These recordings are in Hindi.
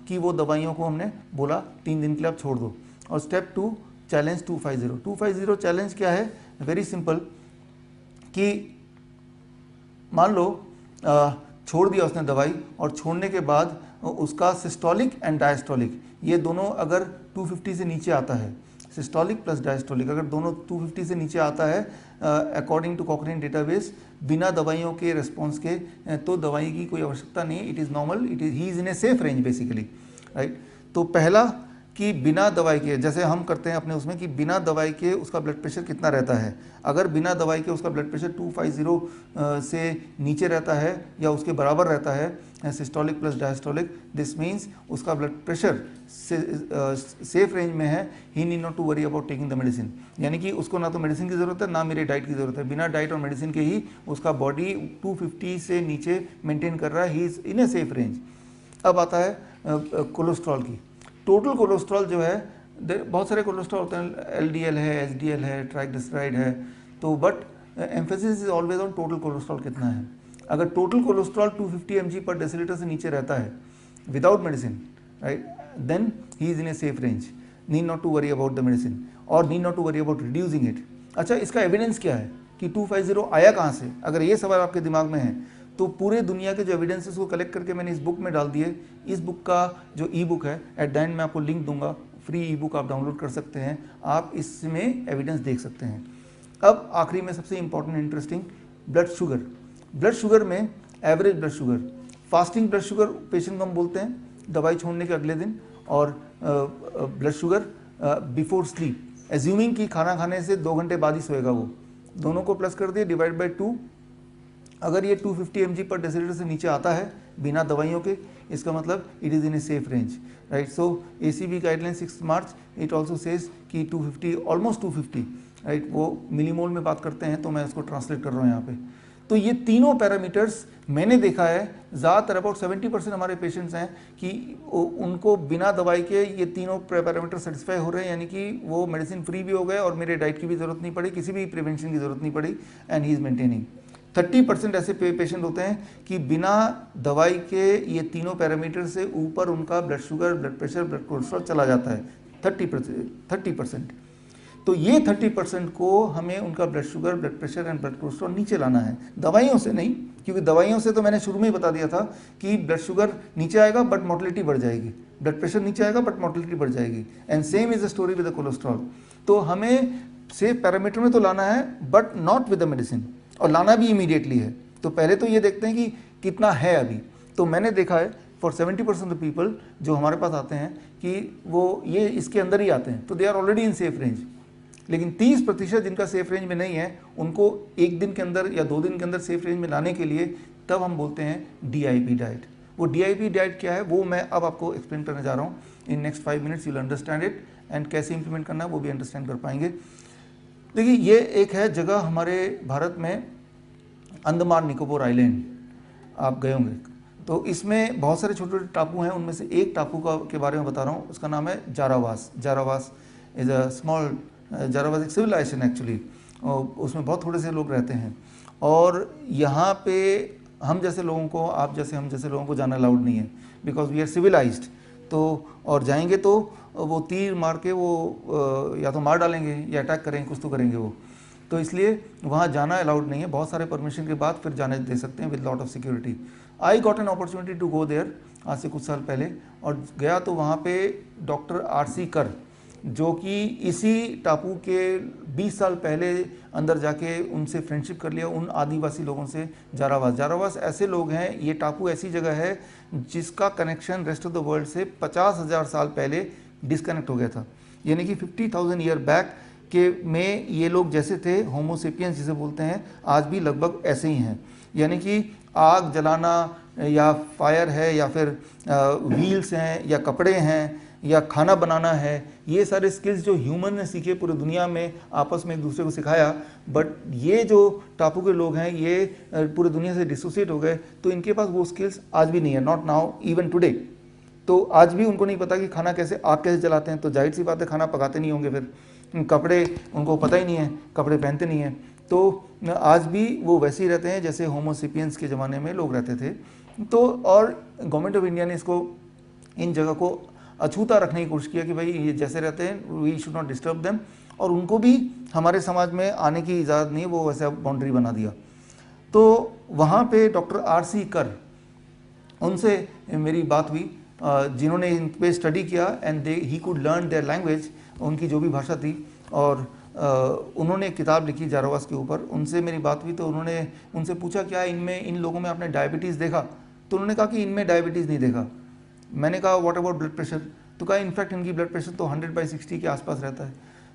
कि वो दवाइयों को हमने बोला 3 दिन के लिए आप छोड़ दो। और स्टेप 2 चैलेंज 250। 250 चैलेंज क्या है? वेरी सिंपल, कि मान लो छोड़ दिया उसने दवाई, और छोड़ने के बाद उसका सिस्टोलिक एंड डायस्टोलिक ये दोनों अगर 250 से नीचे आता है, सिस्टोलिक प्लस डायस्टोलिक अगर दोनों 250 से नीचे आता है अकॉर्डिंग टू कॉकरेन डेटाबेस, बिना दवाइयों के रिस्पॉन्स के, तो दवाई की कोई आवश्यकता नहीं, it is normal, he is in a safe range basically, right. तो पहला कि बिना दवाई के, जैसे हम करते हैं अपने उसमें, कि बिना दवाई के उसका ब्लड प्रेशर कितना रहता है। अगर बिना दवाई के उसका ब्लड प्रेशर 250 से नीचे रहता है या उसके बराबर रहता है systolic plus diastolic, this means उसका ब्लड प्रेशर सेफ रेंज में है, he need not to worry about taking the medicine. यानी कि उसको ना तो मेडिसिन की ज़रूरत है ना मेरे डाइट की ज़रूरत है, बिना डाइट और मेडिसिन के ही उसका बॉडी 250 से नीचे मेंटेन कर रहा है, he is in a safe range. अब आता है कोलेस्ट्रॉल की। टोटल कोलेस्ट्रॉल जो है, बहुत सारे कोलेस्ट्रॉल होते हैं, एलडीएल है, एचडीएल है, ट्राइग्लिसराइड है, तो but emphasis is always on total cholesterol कितना है। अगर टोटल कोलेस्ट्रॉल 250 mg पर डेसीलीटर से नीचे रहता है without medicine, right, then he is in a safe range, need not to worry about the medicine और need not to worry about reducing it. अच्छा, इसका एविडेंस क्या है कि 250 आया कहाँ से? अगर ये सवाल आपके दिमाग में है तो पूरे दुनिया के जो एविडेंसेस को कलेक्ट करके मैंने इस बुक में डाल दिए। इस बुक का जो ई बुक है, एट द एंड मैं आपको लिंक दूंगा, फ्री ई बुक आप डाउनलोड कर सकते हैं, आप इसमें एविडेंस देख सकते हैं। अब आखिरी में सबसे important interesting, blood sugar. Blood sugar में average blood sugar, fasting blood sugar patient को हम बोलते हैं दवाई छोड़ने के अगले दिन, और blood sugar before sleep, assuming कि खाना खाने से 2 घंटे बाद ही सोएगा वो, दोनों को प्लस कर दिए, डिवाइड बाई 2। अगर ये 250 mg पर डेसीलीटर से नीचे आता है बिना दवाइयों के, इसका मतलब it is in a safe range, right. So ACB guideline 6 March it also says कि 250, ऑलमोस्ट 250, राइट, वो मिलीमोल में बात करते हैं, तो मैं इसको ट्रांसलेट कर रहा हूँ यहाँ पे। तो ये तीनों पैरामीटर्स मैंने देखा है, ज़्यादातर अबाउट 70% हमारे पेशेंट्स हैं कि उनको बिना दवाई के ये तीनों पैरामीटर सेटिस्फाई हो रहे हैं, यानी कि वो मेडिसिन फ्री भी हो गए और मेरे डाइट की भी ज़रूरत नहीं पड़ी, किसी भी प्रिवेंशन की ज़रूरत नहीं पड़ी, एंड ही इज़ मेंटेनिंग। 30% ऐसे पेशेंट होते हैं कि बिना दवाई के ये तीनों पैरामीटर से ऊपर उनका blood sugar, blood pressure, blood cholesterol चला जाता है, 30%। तो ये 30% को हमें उनका blood sugar, blood pressure and blood cholesterol नीचे लाना है, दवाइयों से नहीं, क्योंकि दवाइयों से तो मैंने शुरू में ही बता दिया था कि ब्लड शुगर नीचे आएगा बट मोर्टेलिटी बढ़ जाएगी, ब्लड प्रेशर नीचे आएगा बट मोर्टेलिटी बढ़ जाएगी, and same is the story with the cholesterol. तो हमें सेफ पैरामीटर में तो लाना है but not with the medicine, और लाना भी इमीडिएटली है। तो पहले तो ये देखते हैं कि कितना है अभी। तो मैंने देखा है फॉर 70% ऑफ पीपल जो हमारे पास आते हैं कि वो ये इसके अंदर ही आते हैं, तो they are already in safe range. लेकिन 30% जिनका सेफ रेंज में नहीं है, उनको 1 दिन के अंदर या 2 दिन के अंदर सेफ रेंज में लाने के लिए तब हम बोलते हैं DIP डाइट। वो DIP डाइट क्या है वो मैं अब आपको एक्सप्लेन करने जा रहा हूँ। In next 5 minutes you will understand it, and कैसे इंप्लीमेंट करना है वो भी अंडरस्टैंड कर पाएंगे। देखिए, ये एक है जगह हमारे भारत में, अंडमान निकोबार आइलैंड, आप गए होंगे, तो इसमें बहुत सारे छोटे छोटे टापू हैं, उनमें से एक टापू के बारे में बता रहा हूँ, उसका नाम है जारावास। जारावास इज़ अ स्मॉल, जारावास एक सिविलाइजेशन एक्चुअली, उसमें बहुत थोड़े से लोग रहते हैं, और यहाँ पे हम जैसे लोगों को, आप जैसे हम जैसे लोगों को जाना अलाउड नहीं है, बिकॉज वी आर सिविलाइज्ड। तो और जाएंगे तो वो तीर मार के वो या तो मार डालेंगे या अटैक करेंगे, कुछ तो करेंगे वो, तो इसलिए वहाँ जाना अलाउड नहीं है। बहुत सारे परमिशन के बाद फिर जाने दे सकते हैं with lot of security. I got an opportunity to go there आज से कुछ साल पहले, और गया तो वहाँ पे डॉक्टर RC कर, जो कि इसी टापू के 20 साल पहले अंदर जाके उनसे फ्रेंडशिप कर लिया, उन आदिवासी लोगों से। जारावास ऐसे लोग हैं, ये टापू ऐसी जगह है जिसका connection rest of the world से 50,000 साल पहले डिस्कनेक्ट हो गया था, यानी कि 50,000 ईयर बैक के में ये लोग जैसे थे, होमोसेपियंस जिसे बोलते हैं, आज भी लगभग ऐसे ही हैं। यानी कि आग जलाना या फायर है या फिर व्हील्स हैं या कपड़े हैं या खाना बनाना है, ये सारे स्किल्स जो ह्यूमन ने सीखे, पूरी दुनिया में आपस में एक दूसरे को सिखाया, बट ये जो टापू के लोग हैं ये पूरी दुनिया से डिसोसिएट हो गए, तो इनके पास वो स्किल्स आज भी नहीं है, नॉट नाउ, इवन टुडे। तो आज भी उनको नहीं पता कि खाना कैसे, आग कैसे जलाते हैं, तो जाहिर सी बात है खाना पकाते नहीं होंगे, फिर कपड़े उनको पता ही नहीं है, कपड़े पहनते नहीं हैं, तो आज भी वो वैसे ही रहते हैं जैसे होमोसेपियंस के ज़माने में लोग रहते थे। तो और गवर्नमेंट ऑफ इंडिया ने इसको इन जगह को अछूता रखने की कोशिश किया कि भाई ये जैसे रहते हैं we should not disturb them, और उनको भी हमारे समाज में आने की इजाज़त नहीं है, वो वैसा बाउंड्री बना दिया। तो वहाँ पे डॉक्टर R.C. कर, उनसे मेरी बात हुई, जिन्होंने इन पे स्टडी किया and they he could learn their language, उनकी जो भी भाषा थी, और उन्होंने किताब लिखी जारावास के ऊपर। उनसे मेरी बात हुई तो उन्होंने उनसे पूछा क्या इनमें इन लोगों में आपने डायबिटीज़ देखा? तो उन्होंने कहा कि इनमें डायबिटीज़ नहीं देखा। मैंने कहा व्हाट अबाउट ब्लड प्रेशर? तो कहा इनफैक्ट इनकी ब्लड प्रेशर तो 100/60 के आसपास रहता है।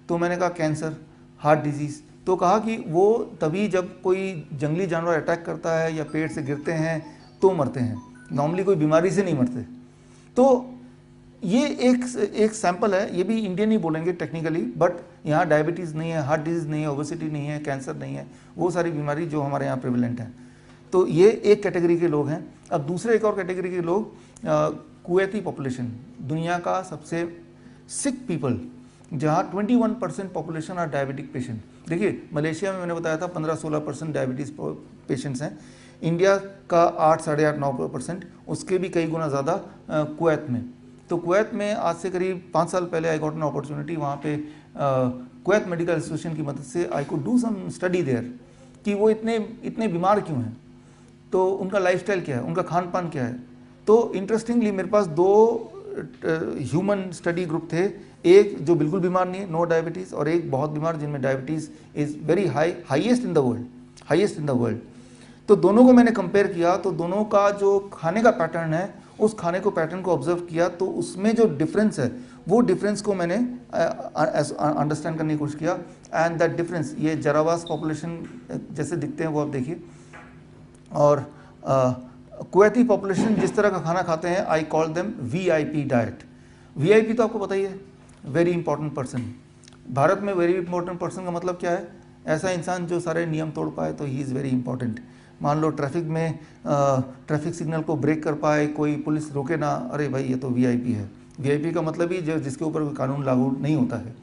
तो मैंने कहा कैंसर, हार्ट डिजीज़? तो कहा कि वो तभी जब कोई जंगली जानवर अटैक करता है या पेड़ से गिरते हैं तो मरते हैं, नॉर्मली कोई बीमारी से नहीं मरते। तो ये एक सैंपल है, ये भी इंडियन ही बोलेंगे टेक्निकली, बट यहाँ डायबिटीज़ नहीं है, हार्ट डिजीज़ नहीं है, ओबेसिटी नहीं है, कैंसर नहीं है, वो सारी बीमारी जो हमारे यहाँ प्रेवलेंट हैं। तो ये एक कैटेगरी के लोग हैं। अब दूसरे एक और कैटेगरी के लोग, कुवैती पॉपुलेशन, दुनिया का सबसे सिक पीपल, जहाँ 21% पॉपुलेशन आर डायबिटिक पेशेंट। देखिए मलेशिया में मैंने बताया था 15-16% डायबिटीज़ पेशेंट्स हैं, इंडिया का 8-8.5-9%, उसके भी कई गुना ज़्यादा कुवैत में। तो कुवैत में आज से करीब 5 साल पहले आई गॉट एन अपॉर्चुनिटी, वहाँ पे कुवैत मेडिकल एसोसिएशन की मदद से I could do some study there कि वो इतने बीमार क्यों हैं, तो उनका लाइफस्टाइल क्या है, उनका खान पान क्या है। तो इंटरेस्टिंगली मेरे पास 2 ह्यूमन स्टडी ग्रुप थे, एक जो बिल्कुल बीमार नहीं है, नो डायबिटीज़, और एक बहुत बीमार जिनमें diabetes is very highest in the world. तो दोनों को मैंने कंपेयर किया, तो दोनों का जो खाने का पैटर्न है, उस खाने को पैटर्न को ऑब्जर्व किया, तो उसमें जो डिफरेंस है वो डिफरेंस को मैंने अंडरस्टैंड करने की कोशिश किया। एंड दैट डिफरेंस, ये जारावास पॉपुलेशन जैसे दिखते हैं वो आप देखिए, और कुवैती पॉपुलेशन जिस तरह का खाना खाते हैं, I call them VIP diet. VIP तो आपको पता ही है, वेरी इंपॉर्टेंट पर्सन। भारत में वेरी इंपॉर्टेंट पर्सन का मतलब क्या है? ऐसा इंसान जो सारे नियम तोड़ पाए, तो ही इज़ वेरी इंपॉर्टेंट। मान लो ट्रैफिक में ट्रैफिक सिग्नल को ब्रेक कर पाए, कोई पुलिस रोके ना, अरे भाई ये तो VIP है। VIP का मतलब ही जो जिसके ऊपर कोई कानून लागू नहीं होता है।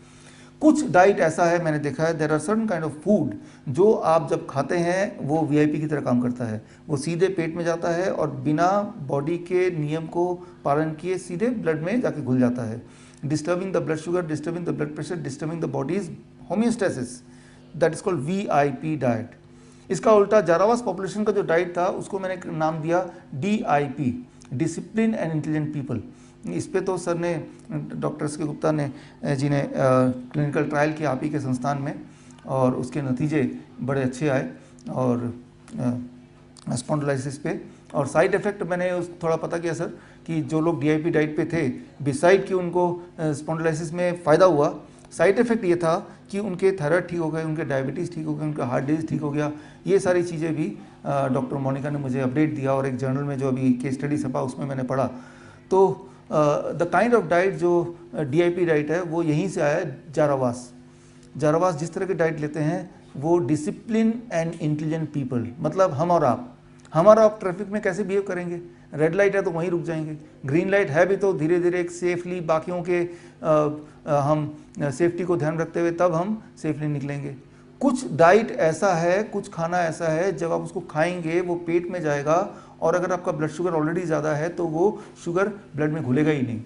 कुछ डाइट ऐसा है मैंने देखा है, there are certain kind of food जो आप जब खाते हैं वो VIP की तरह काम करता है। वो सीधे पेट में जाता है और बिना बॉडी के नियम को पालन किए सीधे ब्लड में जाके घुल जाता है, disturbing the blood sugar, disturbing the blood pressure, disturbing the bodies homeostasis. That is called VIP diet. इसका उल्टा जारावास पॉपुलेशन का जो डाइट था उसको मैंने नाम दिया DIP, discipline and intelligent people. इस पे तो सर ने, डॉक्टर एस के गुप्ता ने जी ने क्लिनिकल ट्रायल किया आप ही के संस्थान में, और उसके नतीजे बड़े अच्छे आए, और स्पॉन्डिलाइसिस पे। और साइड इफ़ेक्ट मैंने थोड़ा पता किया सर कि जो लोग DIP डाइट पे थे, बिसाइड कि उनको स्पॉन्डिलाइसिस में फ़ायदा हुआ, साइड इफ़ेक्ट ये था कि उनके थायराइड ठीक हो गए, उनके डायबिटीज़ ठीक हो गए, उनका हार्ट डिजीज़ ठीक हो गया। ये सारी चीज़ें भी डॉक्टर मोनिका ने मुझे अपडेट दिया, और एक जर्नल में जो अभी केस स्टडी छपा उसमें मैंने पढ़ा। तो द काइंड ऑफ डाइट जो DIP डाइट है वो यहीं से आया है, जारावास जिस तरह की डाइट लेते हैं वो डिसिप्लिन एंड इंटेलिजेंट पीपल, मतलब हम और आप ट्रैफिक में कैसे बिहेव करेंगे? रेड लाइट है तो वहीं रुक जाएंगे, ग्रीन लाइट है भी तो धीरे धीरे एक सेफली बाकियों के हम सेफ्टी को ध्यान रखते हुए तब हम सेफली निकलेंगे। कुछ डाइट ऐसा है, कुछ खाना ऐसा है जब आप उसको खाएंगे वो पेट में जाएगा, और अगर आपका ब्लड शुगर ऑलरेडी ज़्यादा है तो वो शुगर ब्लड में घुलेगा ही नहीं।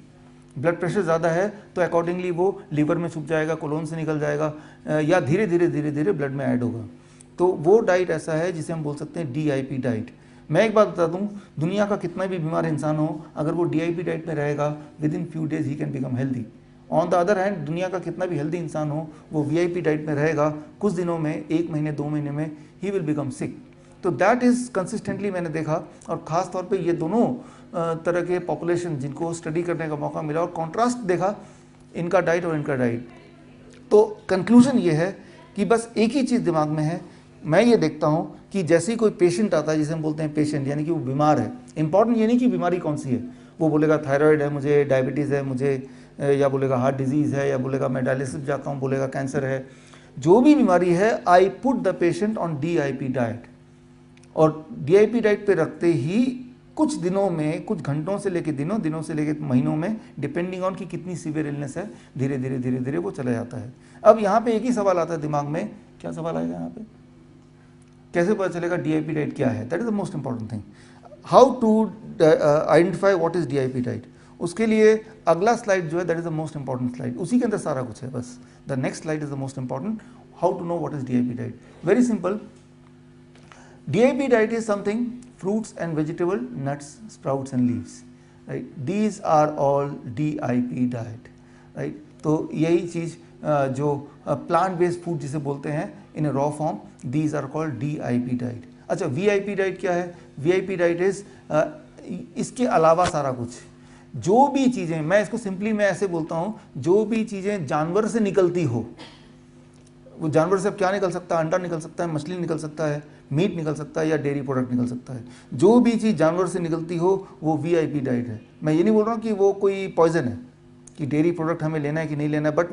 ब्लड प्रेशर ज़्यादा है तो अकॉर्डिंगली वो लीवर में छुप जाएगा, कोलोन से निकल जाएगा, या धीरे धीरे ब्लड में ऐड होगा। तो वो डाइट ऐसा है जिसे हम बोल सकते हैं DIP डाइट। मैं एक बात बता दूं, दुनिया का कितना भी बीमार इंसान हो, अगर वो DIP डाइट में रहेगा, with in few days he can become healthy. On the other hand, दुनिया का कितना भी हेल्दी इंसान हो, वो VIP डाइट में रहेगा, कुछ दिनों में, 1 महीने 2 महीने में ही विल बिकम सिक। तो दैट इज़ कंसिस्टेंटली मैंने देखा, और ख़ास तौर पे ये दोनों तरह के पॉपुलेशन जिनको स्टडी करने का मौका मिला और कॉन्ट्रास्ट देखा इनका डाइट और इनका डाइट। तो कंक्लूजन ये है कि बस एक ही चीज़ दिमाग में है, मैं ये देखता हूँ कि जैसे ही कोई पेशेंट आता है, जिसे हम बोलते हैं पेशेंट, यानी कि वो बीमार है, इंपॉर्टेंट ये नहीं कि बीमारी कौन सी है, वो बोलेगा थायराइड है मुझे, डायबिटीज़ है मुझे, या बोलेगा हार्ट डिजीज़ है, या बोलेगा मैं डायलिसिस जाता हूँ, बोलेगा कैंसर है, जो भी बीमारी है, I put the patient on DIP diet. और DIP डाइट पे रखते ही कुछ दिनों में, कुछ घंटों से लेके दिनों से लेके महीनों में, डिपेंडिंग ऑन कि कितनी सीवियर इलनेस है, धीरे धीरे वो चला जाता है। अब यहाँ पे एक ही सवाल आता है दिमाग में, क्या सवाल आएगा यहाँ पे? कैसे पता चलेगा DIP डाइट क्या है? That is the most important thing. How to identify what is DIP diet? उसके लिए अगला स्लाइड जो है that is the most important slide, उसी के अंदर सारा कुछ है बस. The next slide is the most important. How to know what is DIP diet? Very simple. DIP diet is something fruits and vegetable, nuts, sprouts and leaves, right? These are all DIP diet, right? तो यही चीज़ जो प्लांट बेस्ड फूड जिसे बोलते हैं in raw form, these are called DIP diet. अच्छा, VIP डाइट क्या है? VIP डाइट इज इसके अलावा सारा कुछ, जो भी चीज़ें, मैं इसको सिंपली मैं ऐसे बोलता हूँ, जो भी चीज़ें जानवर से निकलती हो, वो जानवर से अब क्या निकल सकता है? अंडा निकल सकता है, मछली निकल सकता है, मीट निकल सकता है, या डेयरी प्रोडक्ट निकल सकता है. जो भी चीज़ जानवर से निकलती हो वो VIP डाइट है. मैं ये नहीं बोल रहा हूँ कि वो कोई पॉइजन है कि डेयरी प्रोडक्ट हमें लेना है कि नहीं लेना है, बट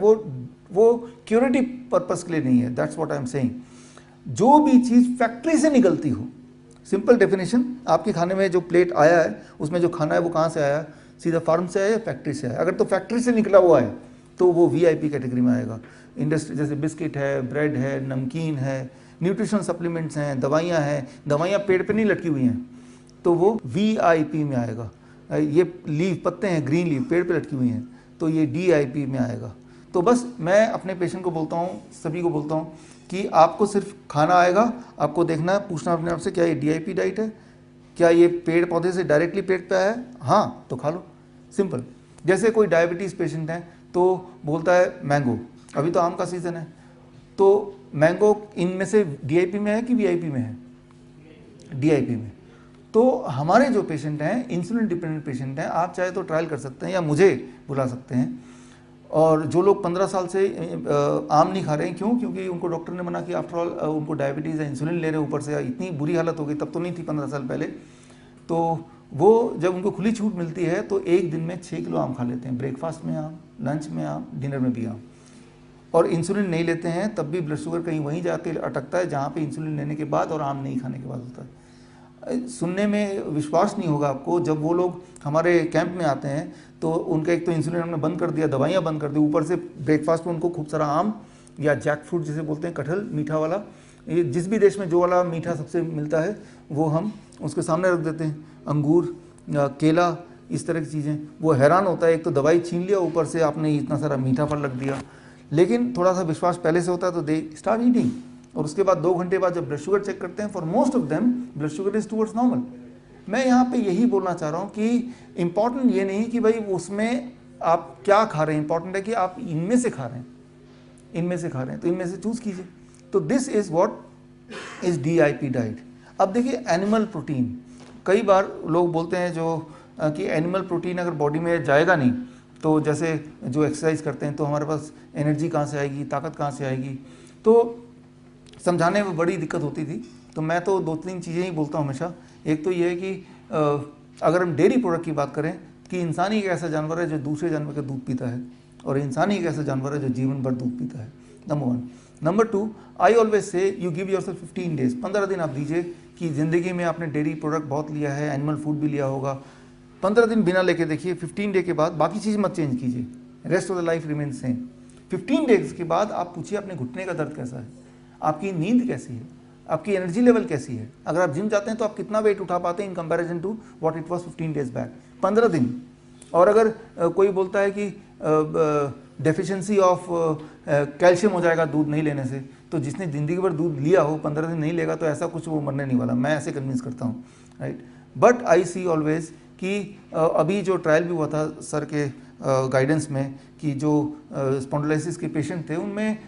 वो क्यूरेटिव पर्पस के लिए नहीं है. That's what I am saying. जो भी चीज़ फैक्ट्री से निकलती हो, सिंपल डेफिनेशन, आपके खाने में जो प्लेट आया है उसमें जो खाना है वो कहाँ से आया? सीधा फार्म से आया या फैक्ट्री से आया? अगर तो फैक्ट्री से निकला हुआ है तो वो VIP कैटेगरी में आएगा. इंडस्ट्री जैसे बिस्किट है, ब्रेड है, नमकीन है, न्यूट्रिशनल सप्लीमेंट्स हैं, दवाइयाँ हैं, दवाइयाँ पेड़ पे नहीं लटकी हुई हैं तो वो VIP में आएगा. ये लीफ पत्ते हैं, ग्रीन लीफ पेड़ पे लटकी हुई हैं तो ये DIP में आएगा. तो बस मैं अपने पेशेंट को बोलता हूँ, सभी को बोलता हूँ कि आपको सिर्फ खाना आएगा, आपको देखना है, पूछना अपने आप से क्या ये DIP डाइट है, क्या ये पेड़ पौधे से डायरेक्टली पेट पे आया है? हाँ तो खा लो, सिंपल. जैसे कोई डायबिटीज़ पेशेंट है तो बोलता है मैंगो, अभी तो आम का सीज़न है, तो मैंगो इनमें से DIP में है कि VIP में है? DIP में. तो हमारे जो पेशेंट हैं, इंसुलिन डिपेंडेंट पेशेंट हैं, आप चाहे तो ट्रायल कर सकते हैं या मुझे बुला सकते हैं. और जो लोग 15 साल से आम नहीं खा रहे हैं, क्यों? क्योंकि उनको डॉक्टर ने मना किया. आफ्टर ऑल उनको डायबिटीज़ है, इंसुलिन ले रहे हैं ऊपर से, इतनी बुरी हालत हो गई, तब तो नहीं थी 15 साल पहले. तो वो जब उनको खुली छूट मिलती है तो एक दिन में 6 किलो आम खा लेते हैं. ब्रेकफास्ट में आम, लंच में आम, डिनर में भी आम. और इंसुलिन नहीं लेते हैं तब भी ब्लड शुगर कहीं वहीं जाके अटकता है जहाँ पे इंसुलिन लेने के बाद और आम नहीं खाने के बाद होता है. सुनने में विश्वास नहीं होगा आपको, जब वो लोग हमारे कैंप में आते हैं तो उनका एक तो इंसुलिन हमने बंद कर दिया, दवाइयाँ बंद कर दी, ऊपर से ब्रेकफास्ट में उनको खूब सारा आम या जैक फ्रूट जिसे बोलते हैं, कटहल मीठा वाला, ये जिस भी देश में जो वाला मीठा सबसे मिलता है वो हम उसके सामने रख देते हैं. अंगूर, केला, इस तरह की चीज़ें. वो हैरान होता है, एक तो दवाई छीन लिया, ऊपर से आपने इतना सारा मीठा फल रख दिया. लेकिन थोड़ा सा विश्वास पहले से होता है तो दे स्टार्ट ईटिंग. और उसके बाद 2 घंटे बाद जब ब्लड शुगर चेक करते हैं, for most of them blood sugar is towards normal. मैं यहाँ पे यही बोलना चाह रहा हूँ कि इंपॉर्टेंट ये नहीं कि भाई उसमें आप क्या खा रहे हैं, इंपॉर्टेंट है कि आप इनमें से खा रहे हैं, इनमें से खा रहे हैं, तो इनमें से चूज़ कीजिए. तो this is what is DIP diet. अब देखिए एनिमल प्रोटीन, कई बार लोग बोलते हैं जो कि एनिमल प्रोटीन अगर बॉडी में जाएगा नहीं तो जैसे जो एक्सरसाइज करते हैं तो हमारे पास एनर्जी कहाँ से आएगी, ताकत कहाँ से आएगी. तो समझाने में बड़ी दिक्कत होती थी. तो मैं तो 2-3 चीज़ें ही बोलता हूँ हमेशा. एक तो ये है कि अगर हम डेयरी प्रोडक्ट की बात करें कि इंसान ही एक ऐसा जानवर है जो दूसरे जानवर का दूध पीता है, और इंसान ही एक ऐसा जानवर है जो जीवन भर दूध पीता है. Number 1. Number 2, I always say you give yourself 15 days, 15 दिन आप दीजिए कि ज़िंदगी में आपने डेयरी प्रोडक्ट बहुत लिया है, एनिमल फूड भी लिया होगा, 15 दिन बिना लेके देखिए. 15 डे के बाद बाकी चीज़ मत चेंज कीजिए, rest of the life remain same. 15 days के बाद आप पूछिए अपने घुटने का दर्द कैसा है, आपकी नींद कैसी है, आपकी एनर्जी लेवल कैसी है. अगर आप जिम जाते हैं तो आप कितना वेट उठा पाते हैं in comparison to what it was 15 days back, 15 दिन. और अगर कोई बोलता है कि डेफिशिएंसी ऑफ कैल्शियम हो जाएगा दूध नहीं लेने से, तो जिसने ज़िंदगी भर दूध लिया हो 15 दिन नहीं लेगा तो ऐसा कुछ वो मरने नहीं वाला. मैं ऐसे कन्विंस करता हूँ, right. But I see always कि अभी जो ट्रायल भी हुआ था सर के गाइडेंस में कि जो स्पॉन्डिलोलिसिस के पेशेंट थे उनमें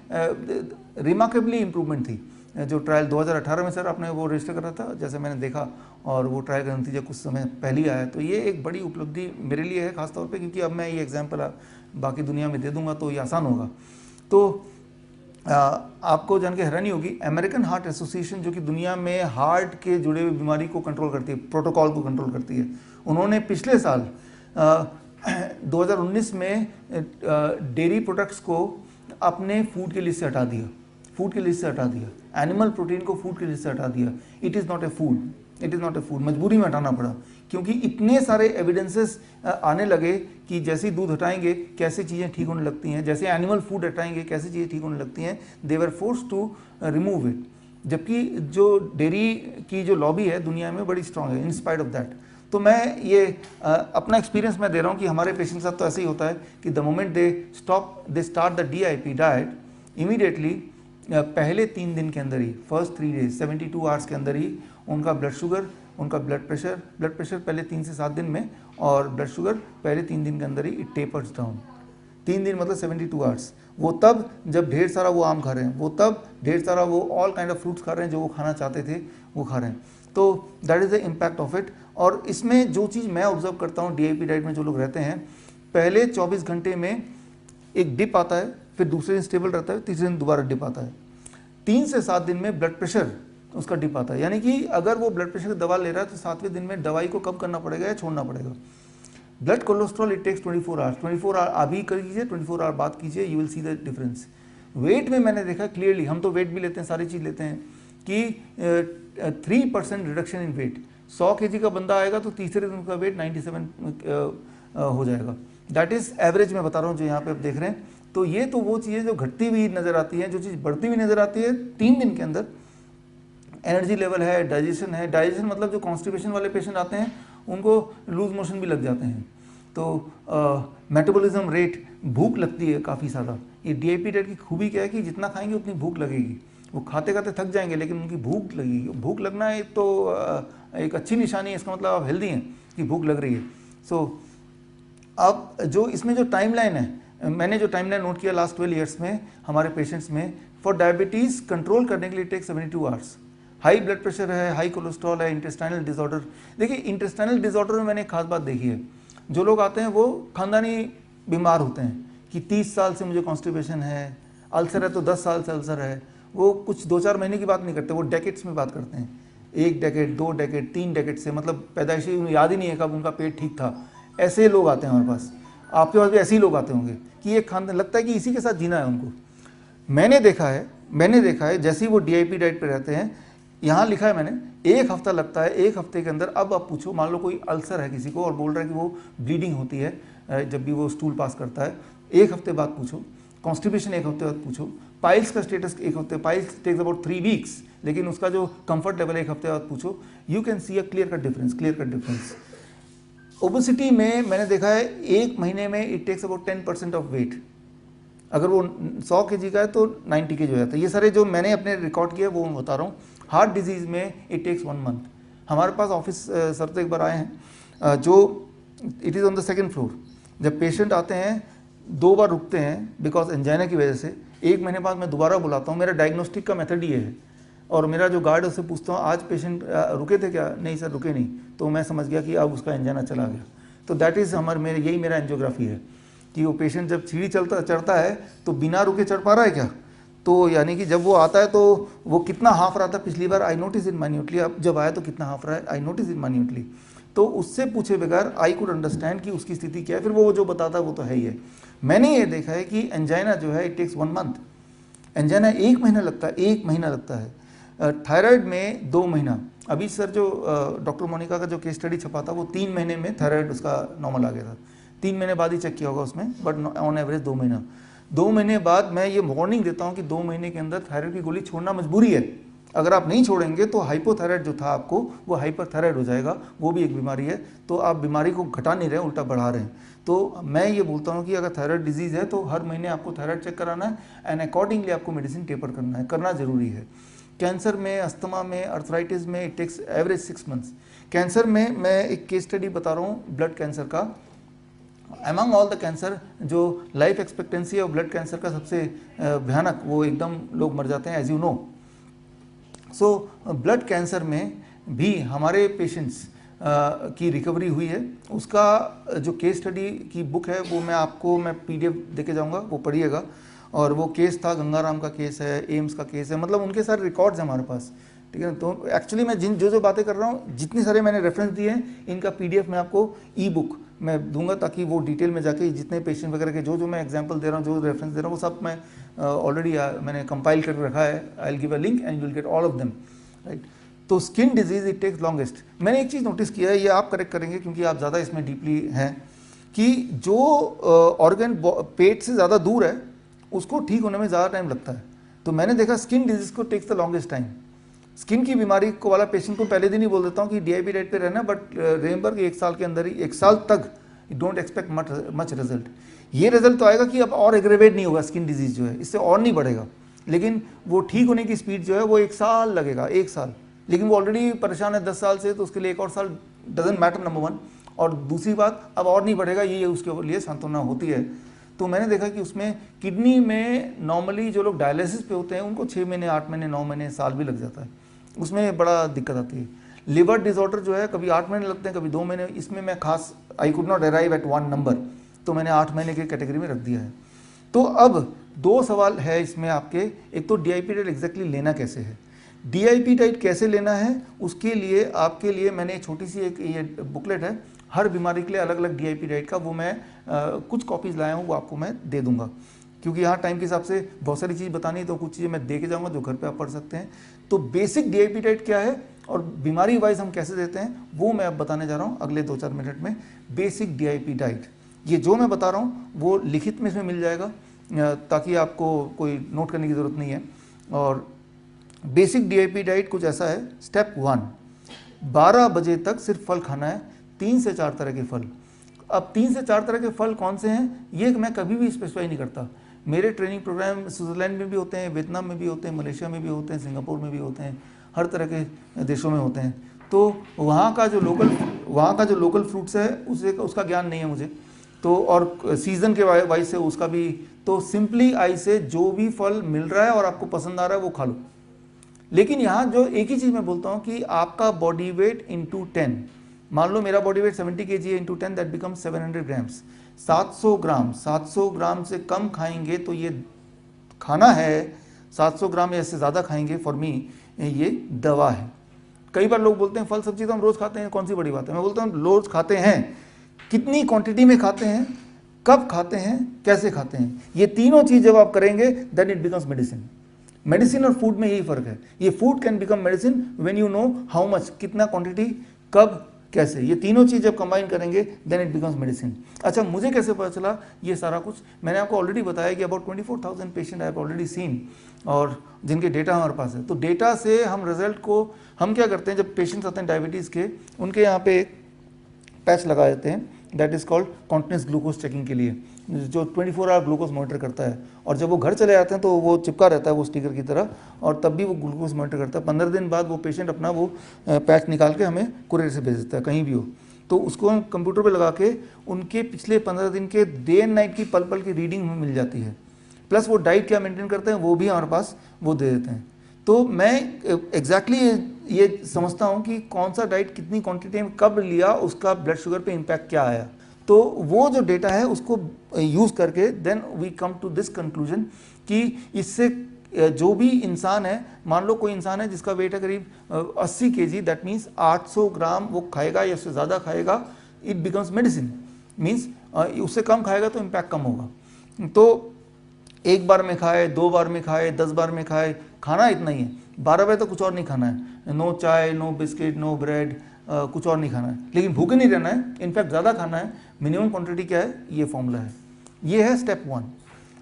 रिमार्केबली इम्प्रूवमेंट थी. जो ट्रायल 2018 में सर आपने वो रजिस्टर करा था, जैसे मैंने देखा, और वो ट्रायल का नतीजा कुछ समय पहले ही आया. तो ये एक बड़ी उपलब्धि मेरे लिए है खासतौर पे, क्योंकि अब मैं ये एग्जांपल बाकी दुनिया में दे दूंगा तो ये आसान होगा. तो आपको जान के हैरानी होगी, अमेरिकन हार्ट एसोसिएशन जो कि दुनिया में हार्ट के जुड़े हुए बीमारी को कंट्रोल करती है, प्रोटोकॉल को कंट्रोल करती है, उन्होंने पिछले साल 2019 में डेयरी प्रोडक्ट्स को अपने फूड की लिस्ट से हटा दिया, फूड की लिस्ट से हटा दिया, एनिमल प्रोटीन को फूड की लिस्ट से हटा दिया. It is not a food, it is not a food. मजबूरी में हटाना पड़ा क्योंकि इतने सारे एविडेंसेस आने लगे कि जैसे ही दूध हटाएंगे कैसे चीज़ें ठीक होने लगती हैं, जैसे एनिमल फूड हटाएंगे कैसे चीज़ें ठीक होने लगती हैं. They were forced to remove it. जबकि जो डेयरी की जो लॉबी है दुनिया में बड़ी स्ट्रांग है इन स्पाइट ऑफ दैट. तो मैं ये अपना एक्सपीरियंस मैं दे रहा हूँ कि हमारे पेशेंट के साथ तो ऐसे ही होता है कि the moment they start the DIP diet, immediately पहले 3 दिन के अंदर ही, फर्स्ट 3 डेज 72 आवर्स के अंदर ही उनका ब्लड शुगर, उनका ब्लड प्रेशर पहले 3 से 7 दिन में, और ब्लड शुगर पहले 3 दिन के अंदर ही इट टेपर्स डाउन। 3 दिन मतलब 72 आवर्स। वो तब जब ढेर सारा वो आम खा रहे हैं, वो तब ढेर सारा वो ऑल काइंड ऑफ फ्रूट्स खा रहे हैं जो वो खाना चाहते थे वो खा रहे हैं। तो that is the impact of it. और इसमें जो चीज़ मैं ऑब्जर्व करता हूँ DIP डाइट में जो लोग रहते हैं, पहले 24 घंटे में एक डिप आता है, फिर दूसरे दिन स्टेबल रहता है, तीसरे दिन दोबारा डिप आता है। 3 से 7 दिन में ब्लड प्रेशर उसका डिप आता है, यानी कि अगर वो ब्लड प्रेशर की दवा ले रहा है तो 7वें दिन में दवाई को कम करना पड़ेगा या छोड़ना पड़ेगा। Blood cholesterol it takes 24 hours, 24 hour अभी कर कीजिए, 24 आवर बाद कीजिए, you will see the difference. Weight में मैंने देखा क्लियरली, हम तो वेट भी लेते हैं, सारी चीज़ लेते हैं, कि 3% रिडक्शन इन वेट। 100 kg का बंदा आएगा तो तीसरे दिन का वेट 97 हो जाएगा। दैट इज़ एवरेज मैं बता रहा हूँ जो यहाँ पे आप देख रहे हैं। तो ये तो वो चीज़ जो घटती हुई नज़र आती है, जो चीज़ बढ़ती हुई नज़र आती है 3 दिन के अंदर, एनर्जी लेवल है, डाइजेशन है। डाइजेशन मतलब जो कॉन्स्टिपेशन वाले पेशेंट आते हैं उनको लूज मोशन भी लग जाते हैं, तो मेटाबॉलिज्म रेट, भूख लगती है काफ़ी ज़्यादा। ये DIP डाइट की खूबी क्या है कि जितना खाएंगे उतनी भूख लगेगी। वो खाते खाते थक जाएंगे लेकिन उनकी भूख लगेगी। भूख लगना एक तो एक अच्छी निशानी है, इसका मतलब आप हेल्दी हैं कि भूख लग रही है। सो अब जो इसमें जो टाइमलाइन है, मैंने जो टाइमलाइन नोट किया लास्ट 12 ईयर्स में हमारे पेशेंट्स में, फॉर डायबिटीज़ कंट्रोल करने के लिए take 72 hours. High blood pressure है, हाई कोलेस्ट्रॉल है, इंटेस्टाइनल डिसऑर्डर। देखिए इंटेस्टाइनल डिसऑर्डर में मैंने एक खास बात देखी है, जो लोग आते हैं वो खानदानी बीमार होते हैं कि 30 साल से मुझे कॉन्स्टिपेशन है, अल्सर है तो 10 साल से अल्सर है। वो कुछ 2-4 महीने की बात नहीं करते, वो डेकेड्स में बात करते हैं, 1 डेकेड, 2 डेकेड, 3 डेकेड से, मतलब पैदाइशी उन्हें याद ही नहीं है कब उनका पेट ठीक था। ऐसे लोग आते हैं हमारे पास, आपके पास भी ऐसे ही लोग आते होंगे कि ये खानदान लगता है कि इसी के साथ जीना है उनको। मैंने देखा है जैसे ही वो DIP डाइट पे रहते हैं, यहाँ लिखा है मैंने, 1 हफ्ता लगता है, 1 हफ्ते के अंदर। अब आप पूछो, मान लो कोई अल्सर है किसी को और बोल रहा है कि वो ब्लीडिंग होती है जब भी वो स्टूल पास करता है, 1 हफ्ते बाद पूछो। कॉन्स्टिपेशन 1 हफ्ते बाद पूछो। पाइल्स का स्टेटस 1 हफ्ते, पाइल्स टेक्स अबाउट 3 वीक्स, लेकिन उसका जो कंफर्ट लेवल 1 हफ्ते बाद पूछो, you can see a clear cut difference. Obesity में मैंने देखा है 1 महीने में it takes about 10% of weight. अगर वो 100 kg का है तो 90 kg हो जाता है। ये सारे जो मैंने अपने रिकॉर्ड किए वो मैं बता रहा हूँ। हार्ट डिजीज़ में इट टेक्स 1 मंथ। हमारे पास ऑफिस सर तो एक बार आए हैं, जो it is on the 2nd floor. जब पेशेंट आते हैं 2 बार रुकते हैं बिकॉज एंजाइना की वजह से, 1 महीने बाद मैं दोबारा बुलाता हूँ। मेरा डायग्नोस्टिक का मेथड ये है, और मेरा जो गार्ड है उससे पूछता हूँ आज पेशेंट रुके थे क्या? नहीं सर रुके नहीं। तो मैं समझ गया कि अब उसका एंजाइना चला गया। तो दैट इज़ यही मेरा एंजियोग्राफी है कि वो पेशेंट जब सीढ़ी चढ़ता है तो बिना रुके चढ़ पा रहा है क्या? तो यानी कि जब वो आता है तो वो कितना हाफ रहा था पिछली बार, आई नोटिस इन माइन्यूटली। अब जब आया तो कितना हाफ रहा है, आई नोटिस इन माइन्यूटली। तो उससे पूछे बगैर आई कुड अंडरस्टैंड कि उसकी स्थिति क्या है, फिर वो जो बताता है वो तो है ही है। मैंने ये देखा है कि एंजाइना जो है इट टेक्स 1 मंथ। एंजाइना 1 महीना लगता है, 1 महीना लगता है। थायराइड में 2 महीना। अभी सर जो डॉक्टर मोनिका का जो केस स्टडी छपा था वो 3 महीने में थायराइड उसका नॉर्मल आ गया था। 3 महीने बाद ही चेक किया होगा उसमें, बट ऑन एवरेज 2 महीना। 2 महीने बाद मैं ये वार्निंग देता हूँ कि 2 महीने के अंदर थायराइड की गोली छोड़ना मजबूरी है। अगर आप नहीं छोड़ेंगे तो हाइपोथायराइड जो था आपको वो हाइपरथायराइड हो जाएगा, वो भी एक बीमारी है। तो आप बीमारी को घटा नहीं रहे, उल्टा बढ़ा रहे हैं। तो मैं ये बोलता हूँ कि अगर थायराइड डिजीज़ है तो हर महीने आपको थायराइड चेक कराना है एंड अकॉर्डिंगली आपको मेडिसिन टेपर करना है, करना ज़रूरी है। कैंसर में, अस्थमा में, अर्थराइटिस में it takes average 6 months. Cancer में मैं एक केस स्टडी बता रहा हूँ ब्लड कैंसर का। अमंग ऑल द कैंसर जो लाइफ एक्सपेक्टेंसी है ब्लड कैंसर का सबसे भयानक, वो एकदम लोग मर जाते हैं as you know. So blood cancer में भी हमारे पेशेंट्स की रिकवरी हुई है। उसका जो केस स्टडी की बुक है वो मैं PDF देके जाऊंगा, वो पढ़िएगा। और वो केस था, गंगाराम का केस है, एम्स का केस है, मतलब उनके सारे रिकॉर्ड्स हैं हमारे पास, ठीक है ना। तो एक्चुअली मैं जो बातें कर रहा हूँ, जितने सारे मैंने रेफरेंस दिए हैं, इनका PDF मैं आपको ई-बुक मैं दूंगा ताकि वो डिटेल में जाके जितने पेशेंट वगैरह के जो मैं एग्जांपल दे रहा हूँ, जो रेफरेंस दे रहा हूँ, वो सब मैं ऑलरेडी मैंने कंपाइल करके रखा है। I will give a link and you will get all of them, right. तो skin disease it takes longest. मैंने एक चीज़ नोटिस किया है, ये आप करेक्ट करेंगे क्योंकि आप ज़्यादा इसमें डीपली हैं, कि जो ऑर्गन पेट से ज़्यादा दूर है उसको ठीक होने में ज़्यादा टाइम लगता है। तो मैंने देखा स्किन डिजीज़ को takes the longest time. Skin की बीमारी को वाला पेशेंट को पहले दिन ही बोल देता हूँ कि डीआईपी डाइट पे रहना, बट रिमेंबर कि 1 साल के अंदर ही, 1 साल तक डोंट एक्सपेक्ट मच रिजल्ट। ये रिजल्ट तो आएगा कि अब और एग्रेवेट नहीं होगा स्किन डिजीज जो है, इससे और नहीं बढ़ेगा, लेकिन वो ठीक होने की स्पीड जो है वो 1 साल लगेगा, 1 साल। लेकिन वो ऑलरेडी परेशान है 10 साल से, तो उसके लिए 1 और साल डजेंट मैटर, नंबर 1। और दूसरी बात, अब और नहीं बढ़ेगा, ये उसके लिए सांत्वना होती है। तो मैंने देखा कि उसमें किडनी में नॉर्मली जो लोग डायलिसिस पे होते हैं उनको 6 महीने, 8 महीने, 9 महीने, साल भी लग जाता है, उसमें बड़ा दिक्कत आती है। लिवर डिसऑर्डर जो है कभी 8 महीने लगते हैं, कभी 2 महीने, इसमें मैं खास I could not arrive at 1 number, तो मैंने 8 महीने की कैटेगरी में रख दिया है। तो अब 2 सवाल है इसमें आपके, एक तो डीआईपी डाइट एग्जैक्टली लेना कैसे है, डीआईपी डाइट कैसे लेना है, उसके लिए आपके लिए मैंने छोटी सी एक ये बुकलेट है, हर बीमारी के लिए अलग अलग डीआईपी डाइट का, वो मैं कुछ कॉपीज़ लाया हूँ, वो आपको मैं दे दूंगा, क्योंकि यहाँ टाइम के हिसाब से बहुत सारी चीज़ बतानी, तो कुछ चीज़ें मैं दे के जाऊँगा जो घर पे आप पढ़ सकते हैं। तो बेसिक डीआईपी डाइट क्या है और बीमारी वाइज हम कैसे देते हैं वो मैं अब बताने जा रहा हूँ अगले 2-4 मिनट में। बेसिक डीआईपी डाइट, ये जो मैं बता रहा हूँ वो लिखित में इसमें मिल जाएगा, ताकि आपको कोई नोट करने की ज़रूरत नहीं है। और बेसिक डीआईपी डाइट कुछ ऐसा है। स्टेप 1, 12 बजे तक सिर्फ फल खाना है, 3 से 4 तरह के फल। अब 3 से 4 तरह के फल कौन से हैं ये मैं कभी भी स्पेसिफाई नहीं करता। मेरे ट्रेनिंग प्रोग्राम स्विट्जरलैंड में भी होते हैं, वियतनाम में भी होते हैं, मलेशिया में भी होते हैं, सिंगापुर में भी होते हैं, हर तरह के देशों में होते हैं। तो वहाँ का जो लोकल फ्रूट्स है उसका ज्ञान नहीं है मुझे, तो और सीज़न के वाइज से उसका भी, तो सिंपली आई से जो भी फल मिल रहा है और आपको पसंद आ रहा है वो खा लो। लेकिन यहाँ जो एक ही चीज़ मैं बोलता हूँ कि आपका बॉडी वेट इंटू 10, मान लो मेरा बॉडी वेट 70 kg है, इंटू 10 दैट बिकम 700 ग्राम्स, 700 ग्राम से कम खाएंगे तो ये खाना है, 700 ग्राम या इससे ज़्यादा खाएंगे फॉर मी ये दवा है। कई बार लोग बोलते हैं फल सब्जी तो हम रोज़ खाते हैं, कौन सी बड़ी बात है। मैं बोलता हूँ रोज़ खाते हैं, कितनी क्वांटिटी में खाते हैं, कब खाते हैं, कैसे खाते हैं, ये तीनों चीज़ जब आप करेंगे then it becomes medicine. Medicine और फूड में यही फर्क है। ये food can become medicine when you know how much, कितना क्वांटिटी, कब, कैसे, ये तीनों चीज़ जब कंबाइन करेंगे देन इट बिकम्स मेडिसिन। अच्छा, मुझे कैसे पता चला ये सारा कुछ, मैंने आपको ऑलरेडी बताया कि about 24,000 patient I have already seen, और जिनके डेटा हमारे पास है। तो डेटा से हम रिजल्ट को, हम क्या करते हैं जब पेशेंट्स आते हैं डायबिटीज़ के, उनके यहाँ पे एक पैच लगा देते हैं, that is called continuous glucose checking के लिए, जो 24 आवर ग्लूकोज मॉनिटर करता है। और जब वो घर चले जाते हैं तो वो चिपका रहता है वो स्टिकर की तरह, और तब भी वो ग्लूकोज मॉनिटर करता है। 15 दिन बाद वो पेशेंट अपना वो पैच निकाल के हमें कुरियर से भेज देता है, कहीं भी हो। तो उसको हम कंप्यूटर पे लगा के उनके पिछले 15 दिन के डे एंड नाइट की पल पल की रीडिंग हमें मिल जाती है, प्लस वो डाइट क्या मेंटेन करते हैं वो भी हमारे पास वो दे देते हैं। तो मैं एग्जैक्टली ये समझता हूँ कि कौन सा डाइट कितनी क्वांटिटी में कब लिया, उसका ब्लड शुगर पे इम्पैक्ट क्या आया। तो वो जो डेटा है उसको यूज़ करके then we come to this conclusion कि इससे जो भी इंसान है, मान लो कोई इंसान है जिसका वेट है करीब 80 kg, दैट मीन्स 800 ग्राम वो खाएगा या उससे ज़्यादा खाएगा, इट बिकम्स मेडिसिन। मीन्स उससे कम खाएगा तो इम्पैक्ट कम होगा। तो एक बार में खाए, 2 बार में खाए, 10 बार में खाए, खाना इतना ही है। 12 बजे तक कुछ और नहीं खाना है, नो चाय, नो बिस्किट, नो ब्रेड, कुछ और नहीं खाना है, लेकिन भूखे नहीं रहना है, इनफैक्ट ज़्यादा खाना है। मिनिमम क्वांटिटी क्या है, ये फॉर्मूला है, ये है स्टेप 1।